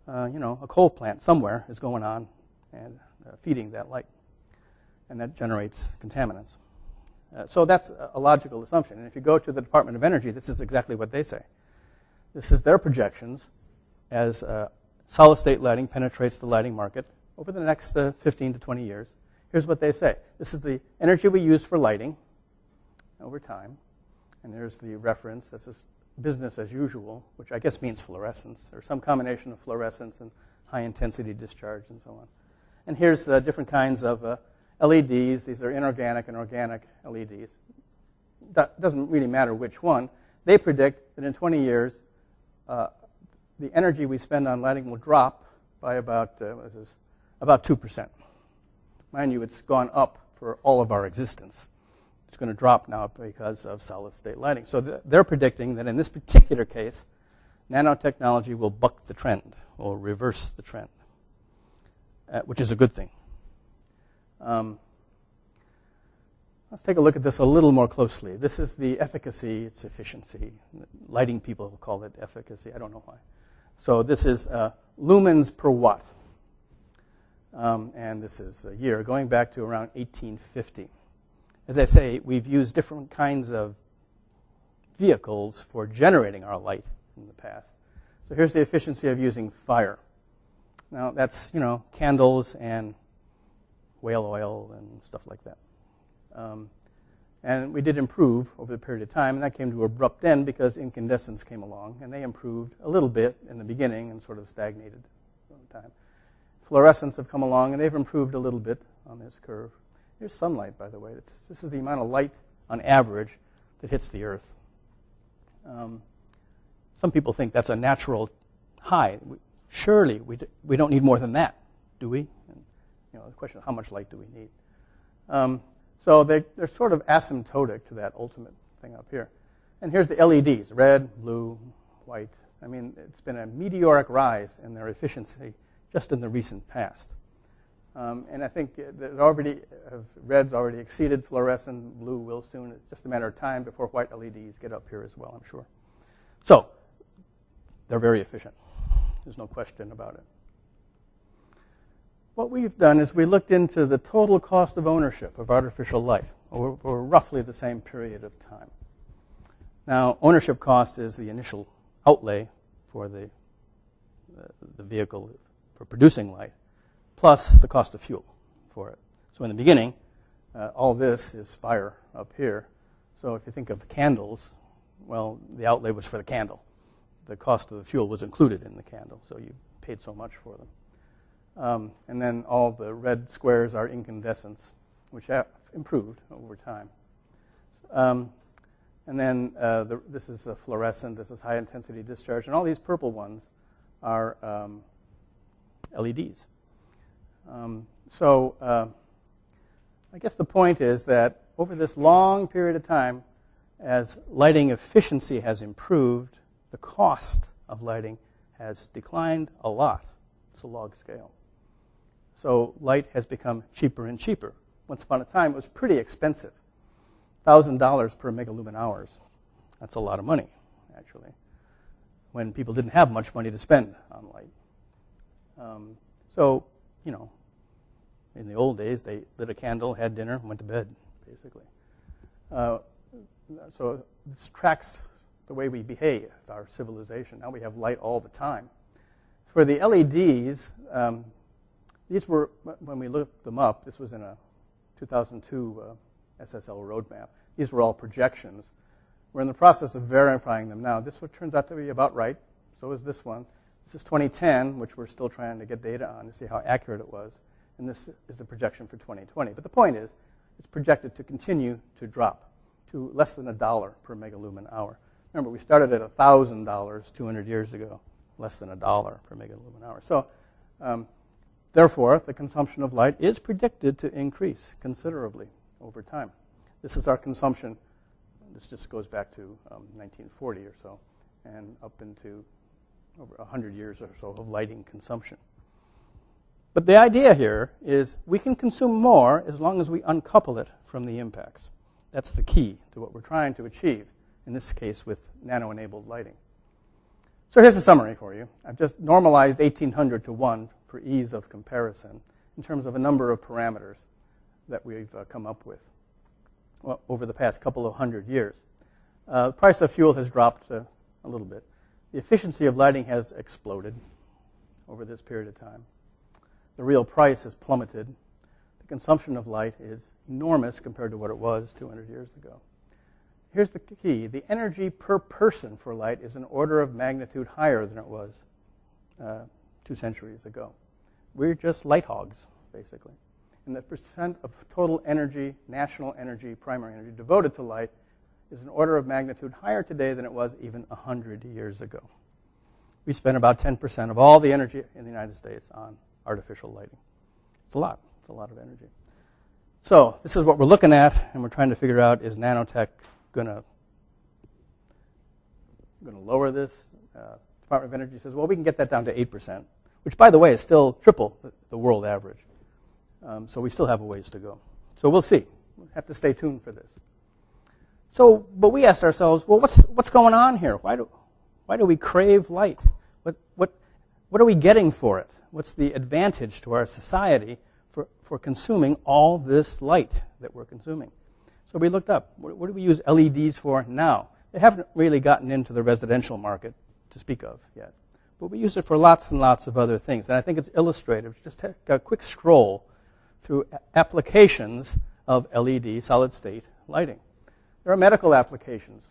a coal plant somewhere is going on and feeding that light, and that generates contaminants. So that's a logical assumption. And if you go to the Department of Energy, this is exactly what they say. This is their projections as solid-state lighting penetrates the lighting market over the next 15 to 20 years. Here's what they say. This is the energy we use for lighting over time. And there's the reference. This is business as usual, which I guess means fluorescence, or some combination of fluorescence and high-intensity discharge and so on. And here's different kinds of LEDs. These are inorganic and organic LEDs. That doesn't really matter which one. They predict that in 20 years, the energy we spend on lighting will drop by about 2%. Mind you, it's gone up for all of our existence. It's going to drop now because of solid-state lighting. So they're predicting that in this particular case, nanotechnology will buck the trend, or reverse the trend, which is a good thing. Let's take a look at this a little more closely. This is the efficacy, it's efficiency. Lighting people call it efficacy. I don't know why. So this is lumens per watt. And this is a year going back to around 1850. As I say, we've used different kinds of vehicles for generating our light in the past. So here's the efficiency of using fire. Now that's, candles and whale oil and stuff like that. And we did improve over the period of time, and that came to an abrupt end because incandescents came along, and they improved a little bit in the beginning and sort of stagnated over time. Fluorescents have come along, and they've improved a little bit on this curve. Here's sunlight, by the way. This is the amount of light, on average, that hits the Earth. Some people think that's a natural high. Surely, we don't need more than that, do we? And, the question of how much light do we need? So they're sort of asymptotic to that ultimate thing up here. And here's the LEDs, red, blue, white. I mean, it's been a meteoric rise in their efficiency just in the recent past. And I think that red's already exceeded fluorescent, blue will soon. It's just a matter of time before white LEDs get up here as well, I'm sure. So they're very efficient. There's no question about it. What we've done is we looked into the total cost of ownership of artificial light over roughly the same period of time. Now, ownership cost is the initial outlay for the vehicle for producing light, plus the cost of fuel for it. So in the beginning, all this is fire up here. So if you think of candles, well, the outlay was for the candle. The cost of the fuel was included in the candle, so you paid so much for them. And then all the red squares are incandescents, which have improved over time. And then this is a fluorescent, this is high-intensity discharge, and all these purple ones are LEDs. So I guess the point is that over this long period of time, as lighting efficiency has improved, the cost of lighting has declined a lot. It's a log scale. So light has become cheaper and cheaper. Once upon a time, it was pretty expensive. $1,000 per megalumen hours. That's a lot of money, actually, when people didn't have much money to spend on light. So, in the old days, they lit a candle, had dinner, and went to bed, basically. So this tracks the way we behave, our civilization. Now we have light all the time. For the LEDs, these were, when we looked them up, this was in a 2002 SSL roadmap. These were all projections. We're in the process of verifying them now. This one turns out to be about right. So is this one. This is 2010, which we're still trying to get data on to see how accurate it was. And this is the projection for 2020. But the point is, it's projected to continue to drop to less than $1 per megalumen hour. Remember, we started at $1,000 200 years ago. less than $1 per megalumen hour. So, therefore, the consumption of light is predicted to increase considerably over time. This is our consumption. This just goes back to 1940 or so, and up into over 100 years or so of lighting consumption. But the idea here is we can consume more as long as we uncouple it from the impacts. That's the key to what we're trying to achieve, in this case with nano-enabled lighting. So here's a summary for you. I've just normalized 1800 to 1 for ease of comparison in terms of a number of parameters that we've come up with over the past couple of 100 years. The price of fuel has dropped a little bit. The efficiency of lighting has exploded over this period of time. The real price has plummeted. The consumption of light is enormous compared to what it was 200 years ago. Here's the key. The energy per person for light is an order of magnitude higher than it was 2 centuries ago. We're just light hogs, basically. And the percent of total energy, national energy, primary energy, devoted to light is an order of magnitude higher today than it was even 100 years ago. We spend about 10% of all the energy in the United States on artificial lighting. It's a lot. It's a lot of energy. So this is what we're looking at, and we're trying to figure out, is nanotech going to lower this? Department of Energy says, well, we can get that down to 8%, which, by the way, is still triple the world average. So we still have a ways to go. So we'll see. We'll have to stay tuned for this. So, but we asked ourselves, well, what's going on here? Why do we crave light? What are we getting for it? What's the advantage to our society for consuming all this light that we're consuming? So we looked up, what do we use LEDs for now? They haven't really gotten into the residential market to speak of yet. But we use it for lots and lots of other things. And I think it's illustrative. Just take a quick scroll through applications of LED solid-state lighting. There are medical applications,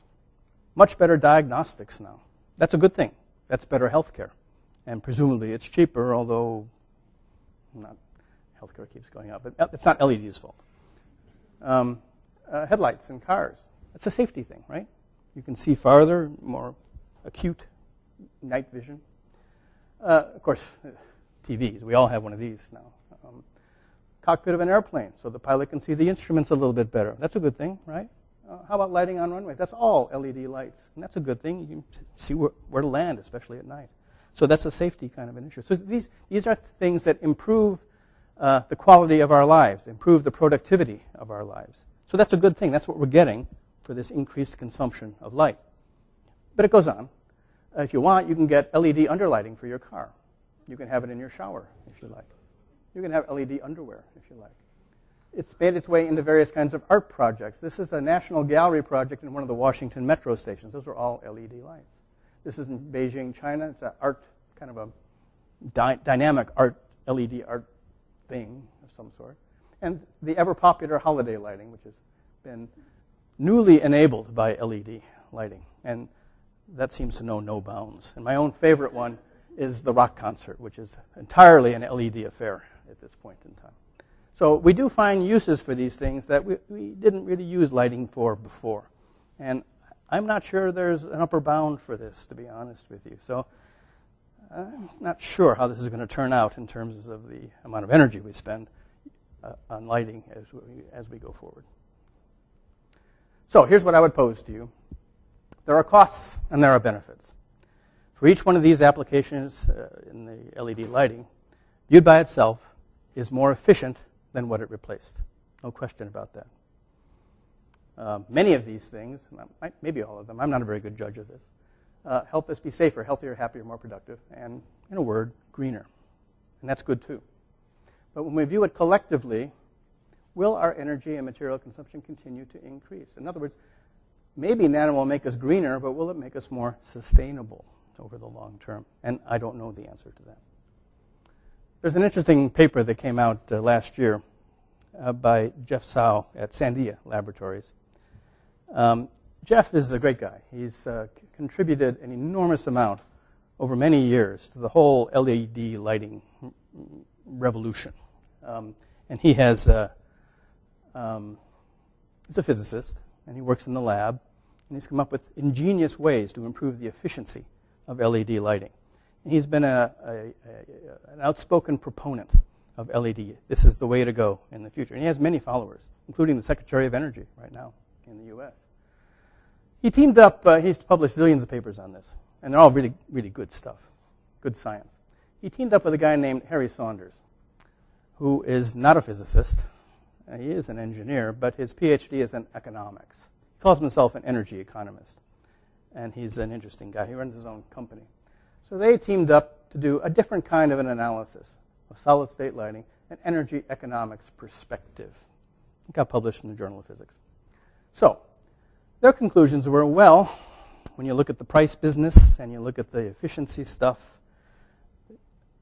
much better diagnostics now. That's a good thing. That's better healthcare. And presumably it's cheaper, although healthcare keeps going up. But it's not LED's fault. Headlights in cars. It's a safety thing, right? You can see farther, more acute night vision. Of course, TVs. We all have one of these now. Cockpit of an airplane, so the pilot can see the instruments a little bit better. That's a good thing, right? How about lighting on runways? That's all LED lights, and that's a good thing. You can see where to land, especially at night. So that's a safety kind of an issue. So these are things that improve the quality of our lives, improve the productivity of our lives. So that's a good thing. That's what we're getting for this increased consumption of light. But it goes on. If you want, you can get LED underlighting for your car. You can have it in your shower, if you like. You can have LED underwear, if you like. It's made its way into various kinds of art projects. This is a National Gallery project in one of the Washington metro stations. Those are all LED lights. This is in Beijing, China. It's an art, kind of a dynamic art, LED art thing of some sort. And the ever-popular holiday lighting, which has been newly enabled by LED lighting. And that seems to know no bounds. And my own favorite one is the rock concert, which is entirely an LED affair at this point in time. So we do find uses for these things that we didn't really use lighting for before. And I'm not sure there's an upper bound for this, to be honest with you. So I'm not sure how this is going to turn out in terms of the amount of energy we spend on lighting as we go forward. So here's what I would pose to you. There are costs and there are benefits. For each one of these applications in the LED lighting, viewed by itself, is more efficient than what it replaced. No question about that. Many of these things, maybe all of them, I'm not a very good judge of this, help us be safer, healthier, happier, more productive, and, in a word, greener. And that's good too. But when we view it collectively, will our energy and material consumption continue to increase? In other words, maybe nano will make us greener, but will it make us more sustainable over the long term? And I don't know the answer to that. There's an interesting paper that came out last year by Jeff Sau at Sandia Laboratories. Jeff is a great guy. He's contributed an enormous amount over many years to the whole LED lighting revolution. And he has he's a physicist, and he works in the lab, and he's come up with ingenious ways to improve the efficiency of LED lighting. He's been an outspoken proponent of LED. This is the way to go in the future. And he has many followers, including the Secretary of Energy right now in the U.S. He teamed up, he's published zillions of papers on this, and they're all really, really good stuff, good science. He teamed up with a guy named Harry Saunders, who is not a physicist. He is an engineer, but his PhD is in economics. He calls himself an energy economist, and he's an interesting guy. He runs his own company. So they teamed up to do a different kind of an analysis of solid-state lighting, an energy economics perspective. It got published in the Journal of Physics. So their conclusions were, well, when you look at the price business and you look at the efficiency stuff,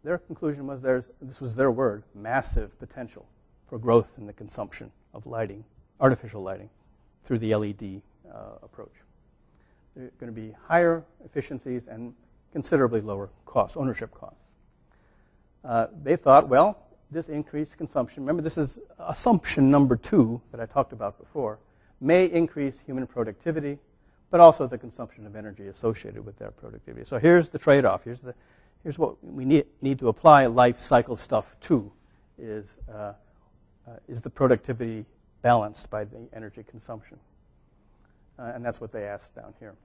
their conclusion was this was their word, massive potential for growth in the consumption of lighting, artificial lighting, through the LED approach. There are going to be higher efficiencies and considerably lower costs, ownership costs. They thought, well, this increased consumption, remember this is assumption number 2 that I talked about before, may increase human productivity, but also the consumption of energy associated with that productivity. So here's the trade-off. Here's what we need to apply life cycle stuff to, is the productivity balanced by the energy consumption? And that's what they asked down here.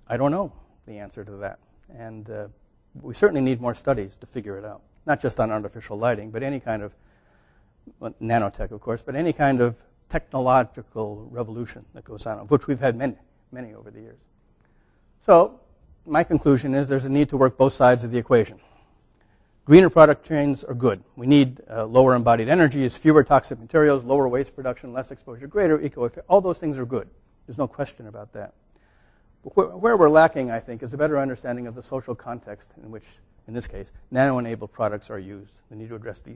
I don't know the answer to that. And we certainly need more studies to figure it out, not just on artificial lighting, but any kind of, nanotech, of course, but any kind of technological revolution that goes on, of which we've had many over the years. So my conclusion is there's a need to work both sides of the equation. Greener product chains are good. We need lower embodied energies, fewer toxic materials, lower waste production, less exposure, greater eco-effect. All those things are good. There's no question about that. But where we're lacking, I think, is a better understanding of the social context in which, in this case, nano-enabled products are used. We need to address the,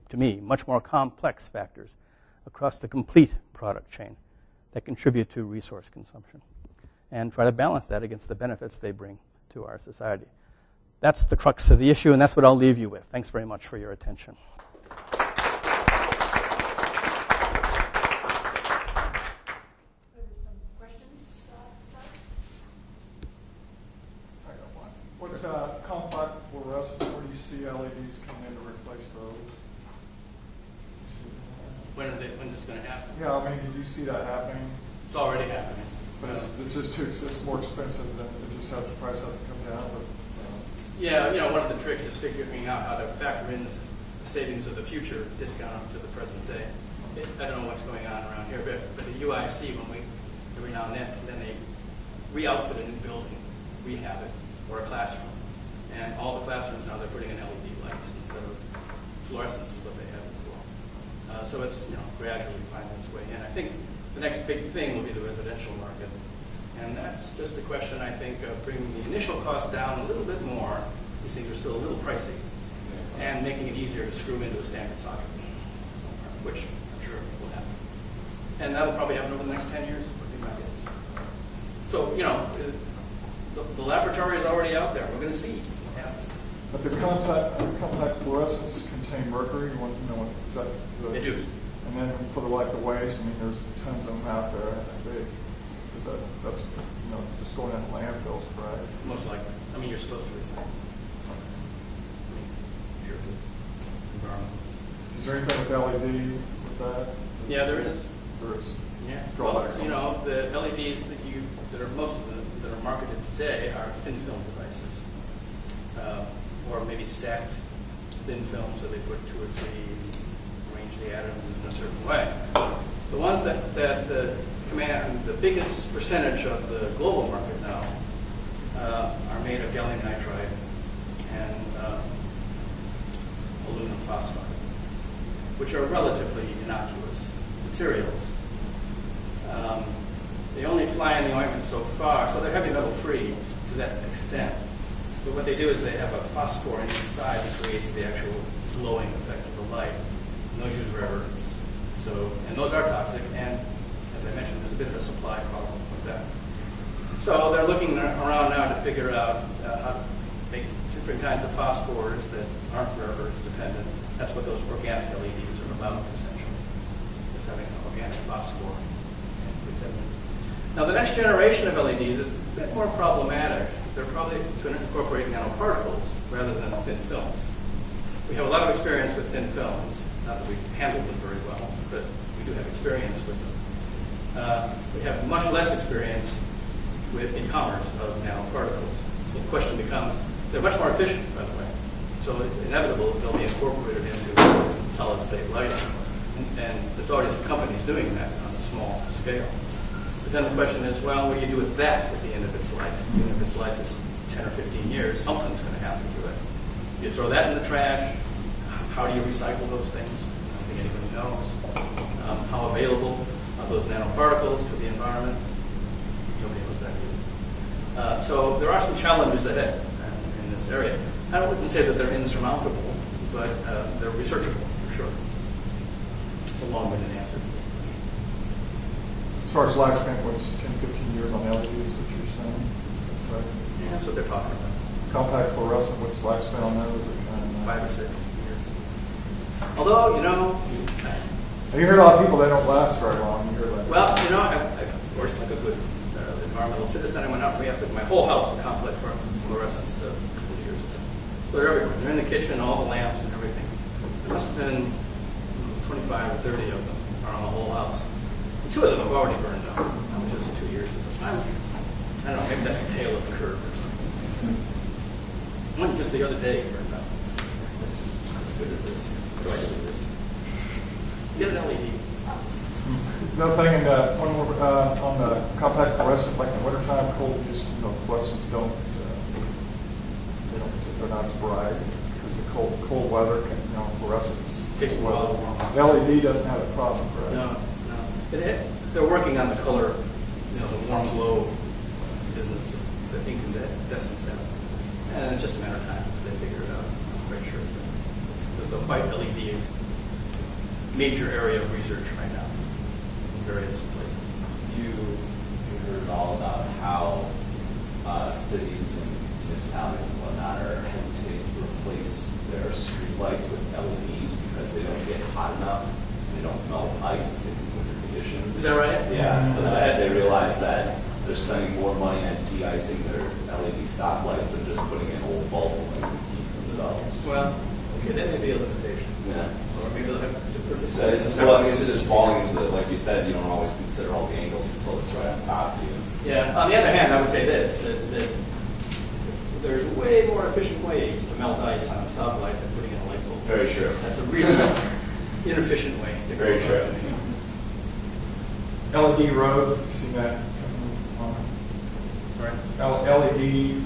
to me, much more complex factors across the complete product chain that contribute to resource consumption, and try to balance that against the benefits they bring to our society. That's the crux of the issue, and that's what I'll leave you with. Thanks very much for your attention. What compact fluorescence, where do you see LEDs coming in to replace those? When's this going to happen? Yeah, I mean, do you see that happening? It's already happening. But it's just too, it's more expensive than it just have the price hasn't come down. But, yeah, one of the tricks is figuring out how to factor in the savings of the future, discount them to the present day. I don't know what's going on around here, but the UIC, every now and then they re-outfit a new building, rehab it, or a classroom. And all the classrooms now, they're putting in LED lights instead of fluorescence is what they had before. So it's gradually finding its way in. I think the next big thing will be the residential market. And that's just a question, I think, of bringing the initial cost down a little bit more. These things are still a little pricey. And making it easier to screw into a standard socket, which I'm sure will happen. And that'll probably happen over the next 10 years, would be my guess. So, the laboratory is already out there. We're going to see what happens. but the contact fluorescents contain mercury. Is that They do. And then for the waste, I mean, there's tons of them out there. That's just going into landfills, right? Most likely. I mean, you're supposed to recycle. Sure. Is there anything with LED with that? Yeah, there is. There is. Yeah. Drawbacks. Well, the LEDs that are most of them that are marketed today are thin film devices, or maybe stacked thin film, so they put 2 or 3, arrange the atoms in a certain way. The ones that command the biggest percentage of the global market now are made of gallium nitride and aluminum phosphide, which are relatively innocuous materials. They only fly in the ointment so far, so they're heavy metal free to that extent. But what they do is they have a phosphor inside that creates the actual glowing effect of the light. And those use rare earths. And those are toxic, and as I mentioned, there's a bit of a supply problem with that. So they're looking around now to figure out how to make different kinds of phosphors that aren't rare earth dependent. That's what those organic LEDs are about, essentially. Just having an organic phosphor and put them in. Now, the next generation of LEDs is a bit more problematic. They're probably to incorporate nanoparticles rather than thin films. We have a lot of experience with thin films, not that we handled them very well, but we do have experience with them. We have much less experience with e-commerce of nanoparticles. The question becomes, they're much more efficient, by the way. So it's inevitable that they'll be incorporated into solid-state lighting. And there's already some companies doing that on a small scale. But then the question is, well, what do you do with that at the end of its life? At the end of its life is 10 or 15 years. Something's going to happen to it. You throw that in the trash. How do you recycle those things? I don't think anybody knows. How available are those nanoparticles to the environment? Nobody knows that either. So there are some challenges ahead in this area. I wouldn't say that they're insurmountable, but they're researchable, for sure. It's a long-winded answer. As far as lifespan, what's 10, 15 years on LEDs, what you're saying? Right. Yeah, that's what they're talking about. Compact fluorescent, what's the lifespan on those? 5 or 6 years. Although, you know, You hear a lot of people, they don't last very long. You hear that. well, you know, of course, like a good environmental citizen, I went out and re-upped my whole house with complex fluorescents a couple of years ago. So they're everywhere. They're in the kitchen, all the lamps and everything. There must have been 25 or 30 of them are on the whole house. And 2 of them have already burned up. That was just 2 years ago. I don't know, maybe that's the tail of the curve or something. One just the other day burned up. What is this? What do I do with this? Get an LED. Another thing, and one more on the compact fluorescent, like in the wintertime, cold, just fluorescents they're not as bright because the cold weather can, fluorescence. Takes a while to warm up. The LED doesn't have a problem, correct? No. They're working on the color, the warm glow business, the incandescence now. And it's just a matter of time until they figure it out. I'm quite sure. The white LED is a major area of research right now in various places. You heard all about how cities and municipalities and whatnot are hesitating to replace their streetlights with LEDs because they don't get hot enough and they don't melt ice in winter conditions. Is that right? Yeah, so that they realize that they're spending more money on de-icing their LED stoplights than just putting in old bulbs and letting them keep themselves. Well, okay, that may be a limitation. Yeah. Or maybe they'll have to put It's just falling into the, like you said, you don't always consider all the angles until it's right on top of you. Yeah. On the other hand, I would say this, that there's way more efficient ways to melt ice on a stoplight than putting in a light bulb. Very true. That's a really inefficient way to go. Very true. LED roads, have you seen that? Sorry? LED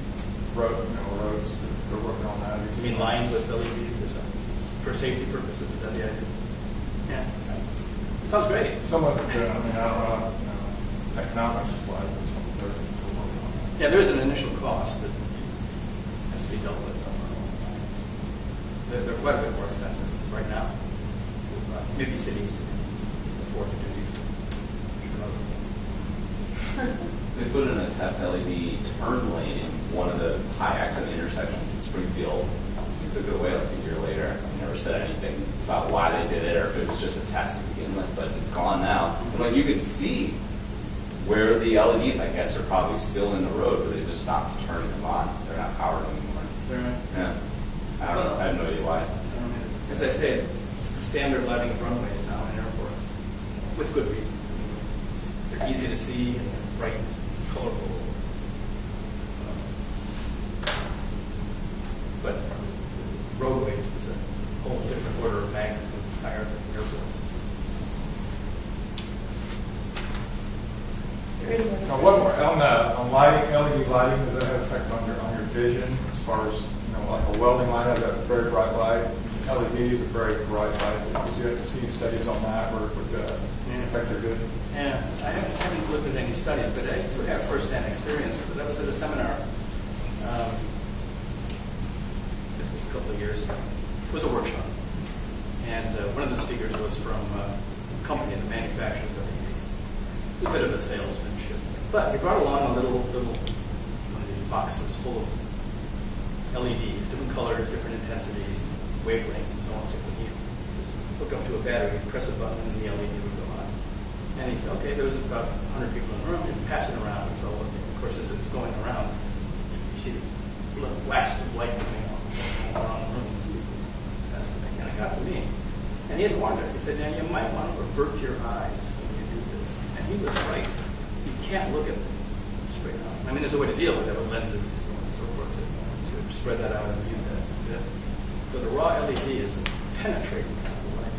roads, they're working on that. You mean lined with LEDs or something? For safety purposes, is that the idea? Yeah. Sounds great. Some of it, I don't know, economics wise, but some of it they're working on that. Yeah, there is an initial cost that has to be dealt with somewhere along the line. They're quite a bit more expensive right now. Maybe cities can afford to do these. They put in a test LED turn lane in one of the high accident intersections in Springfield. They took it away like a year later. They never said anything about why they did it or if it was just a test to begin with, but it's gone now. And like you can see where the LEDs, I guess, are probably still in the road, but they just stopped turning them on. They're not powered anymore. Yeah. I don't know. I have no idea why. As I say, it's the standard lighting of runways now in airports, with good reason. They're easy to see and they're bright, colorful. But roadways was a whole different order of magnitude higher than airports. Now, one more on lighting, LED lighting, does that have effect on your vision as far as like a welding light has a very bright light? LEDs are very bright light. Because you have to see studies on that where it would affect your vision. Yeah, I haven't looked at any studies, but I do have first-hand experience with it. I was at a seminar. This was a couple of years ago. It was a workshop, and one of the speakers was from a company that manufactures LEDs. It was a bit of a salesmanship, but he brought along a little one of these boxes full of LEDs, different colors, different intensities, wavelengths, and so on. So when you just hook up to a battery, press a button, and the LED would go on. And he said, okay, there was about 100 people in the room, and pass it around. So, of course, as it's going around, you see the blast of light coming around the room. Fascinating. And it got to me. And he had warned us. He said, now, you might want to avert your eyes when you do this. And he was right. You can't look at it straight on. I mean, there's a way to deal with it with lenses and so on and so forth to spread that out and view that. But the raw LED is penetrating kind of light.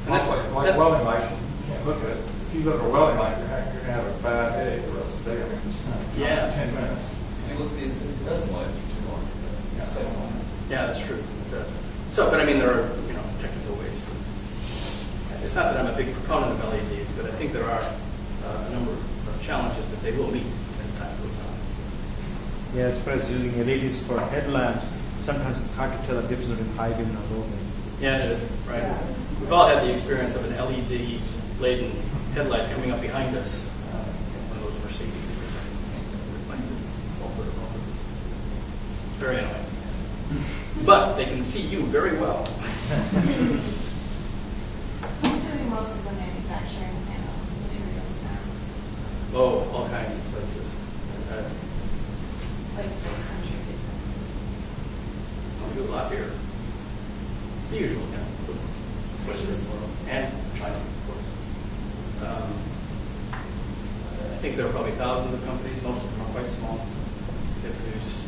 And that's like welding light. You can't look at it. If you look at a welding light, you're going to have a bad day the rest of the day. I mean, it's 10 minutes. And you look at these incandescent lights for too long. It's the same one. Yeah, that's true. It does. So, but I mean, there are technical ways. It's not that I'm a big proponent of LEDs, but I think there are a number of challenges that they will meet as time goes on. Yeah, as far as using LEDs for headlamps, sometimes it's hard to tell the difference between high beam and low beam. Yeah, it is. Right. Yeah. We've all had the experience of an LED-laden headlights coming up behind us. One of those Mercedes. Very annoying. But they can see you very well. Who's doing most of the manufacturing materials now? Oh, all kinds of places. Like what country is it? We do a lot here. The usual, Western world and China, of course. I think there are probably thousands of companies. Most of them are quite small. They produce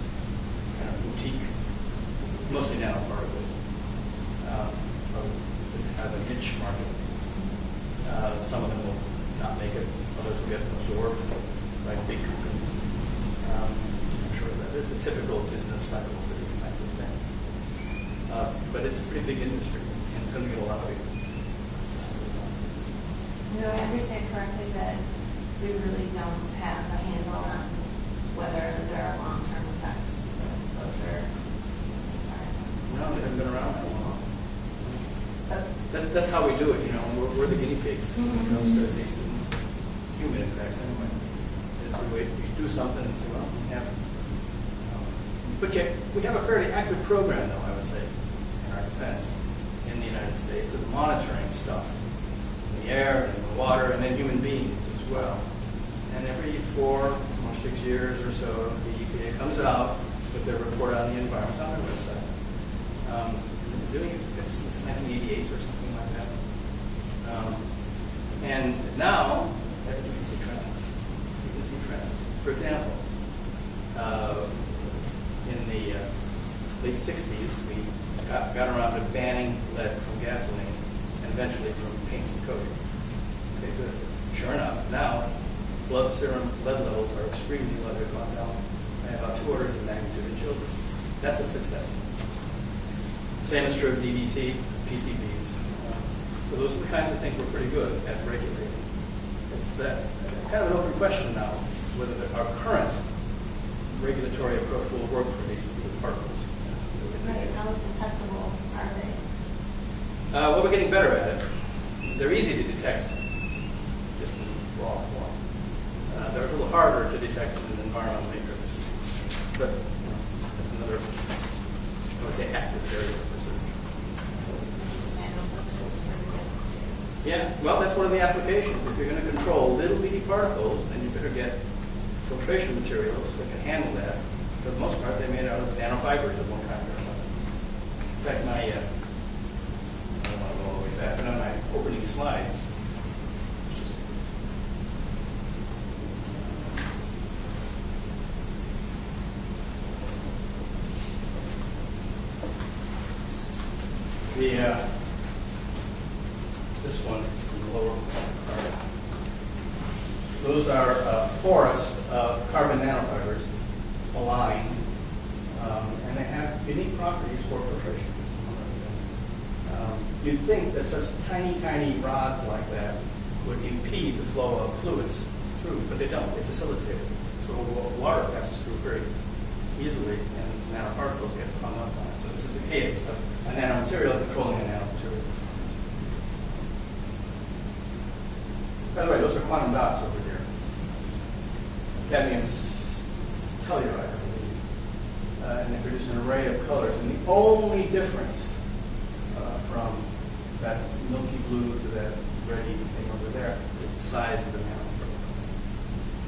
kind of boutique, mostly nanoparticles. Have a niche market. Some of them will not make it. Others will get absorbed by big companies. I'm sure that is a typical business cycle for these kinds of things. But it's a pretty big industry, and it's going to get a lot bigger. Do I understand correctly that we really don't have a handle on whether there are long-term effects of exposure? No, they haven't been around that long. That's how we do it, We're the guinea pigs when it comes to these human effects anyway. Is we do something and say, well, we have. But yet, we have a fairly active program, though, I would say, in our defense in the United States of monitoring stuff in the air and in the water and then human beings as well. And every 4 or 6 years or so, the EPA comes out with their report on the environment on their website. We've been doing it since 1988 or something like that. And now, you can see trends. You can see trends. For example, in the late 60s, we got around to banning lead from gasoline and eventually from paints and coatings. Okay, good. Sure enough, now blood serum lead levels are extremely low. They've gone down by about 2 orders of magnitude in children. That's a success. Same is true of DDT, PCBs. So those are the kinds of things we're pretty good at regulating. It's kind of an open question now whether our current regulatory approach will work for these particles. Right, how detectable are they? Well, we're getting better at it. They're easy to detect, just in raw form. They're a little harder to detect in an environmental matrix. But that's another, I would say, active area of research. Yeah, well, that's one of the applications. If you're going to control little bitty particles, then you better get filtration materials that can handle that. For the most part, they're made out of nanofibers of one kind or another. In fact, I don't want to go all the way back, but on my opening slide, this one in the lower part. Those are forest carbon nanofibers aligned, and they have unique properties for filtration. You'd think that such tiny, tiny rods like that would impede the flow of fluids through, but they don't. They facilitate it. So water passes through very easily, and nanoparticles get hung up on it. So this is a case of a nanomaterial controlling a nanomaterial. By the way, those are quantum dots over here. Cadmium's telluride, I believe. And they produce an array of colors. And the only difference from that milky blue to that reddy thing over there is the size of the nanoparticle,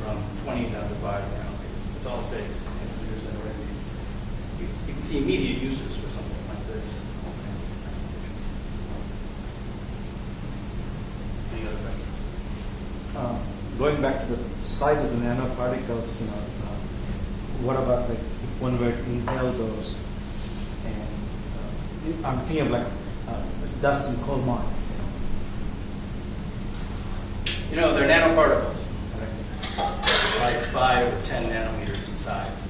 from 20 down to 5 nanometers. It's all it takes in meters and radians. You can see immediate uses for something like this. Any other questions? Going back to the size of the nanoparticles, what about like if one were to inhale those? And I'm thinking of like dust in coal mines. They're nanoparticles, like 5 or 10 nanometers in size.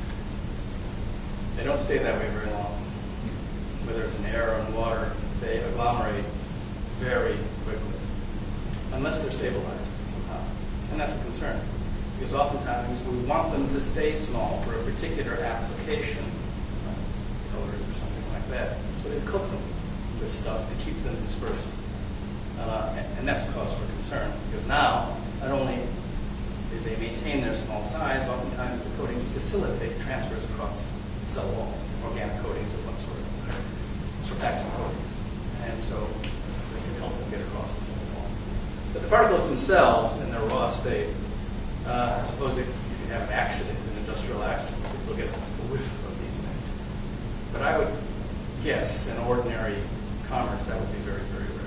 They don't stay that way very long. Whether it's in air or in water, they agglomerate very quickly, unless they're stabilized somehow. And that's a concern, because oftentimes we want them to stay small for a particular application, colors or something like that. So they cook them with stuff to keep them dispersed. And that's a cause for concern, because now, not only do they maintain their small size, oftentimes the coatings facilitate transfers across cell walls, organic coatings of one sort, surfactant coatings. And so they can help them get across the cell wall. But the particles themselves, in their raw state, I suppose you can have an accident, an industrial accident, people get a whiff of these things. But I would guess in ordinary commerce that would be very, very rare.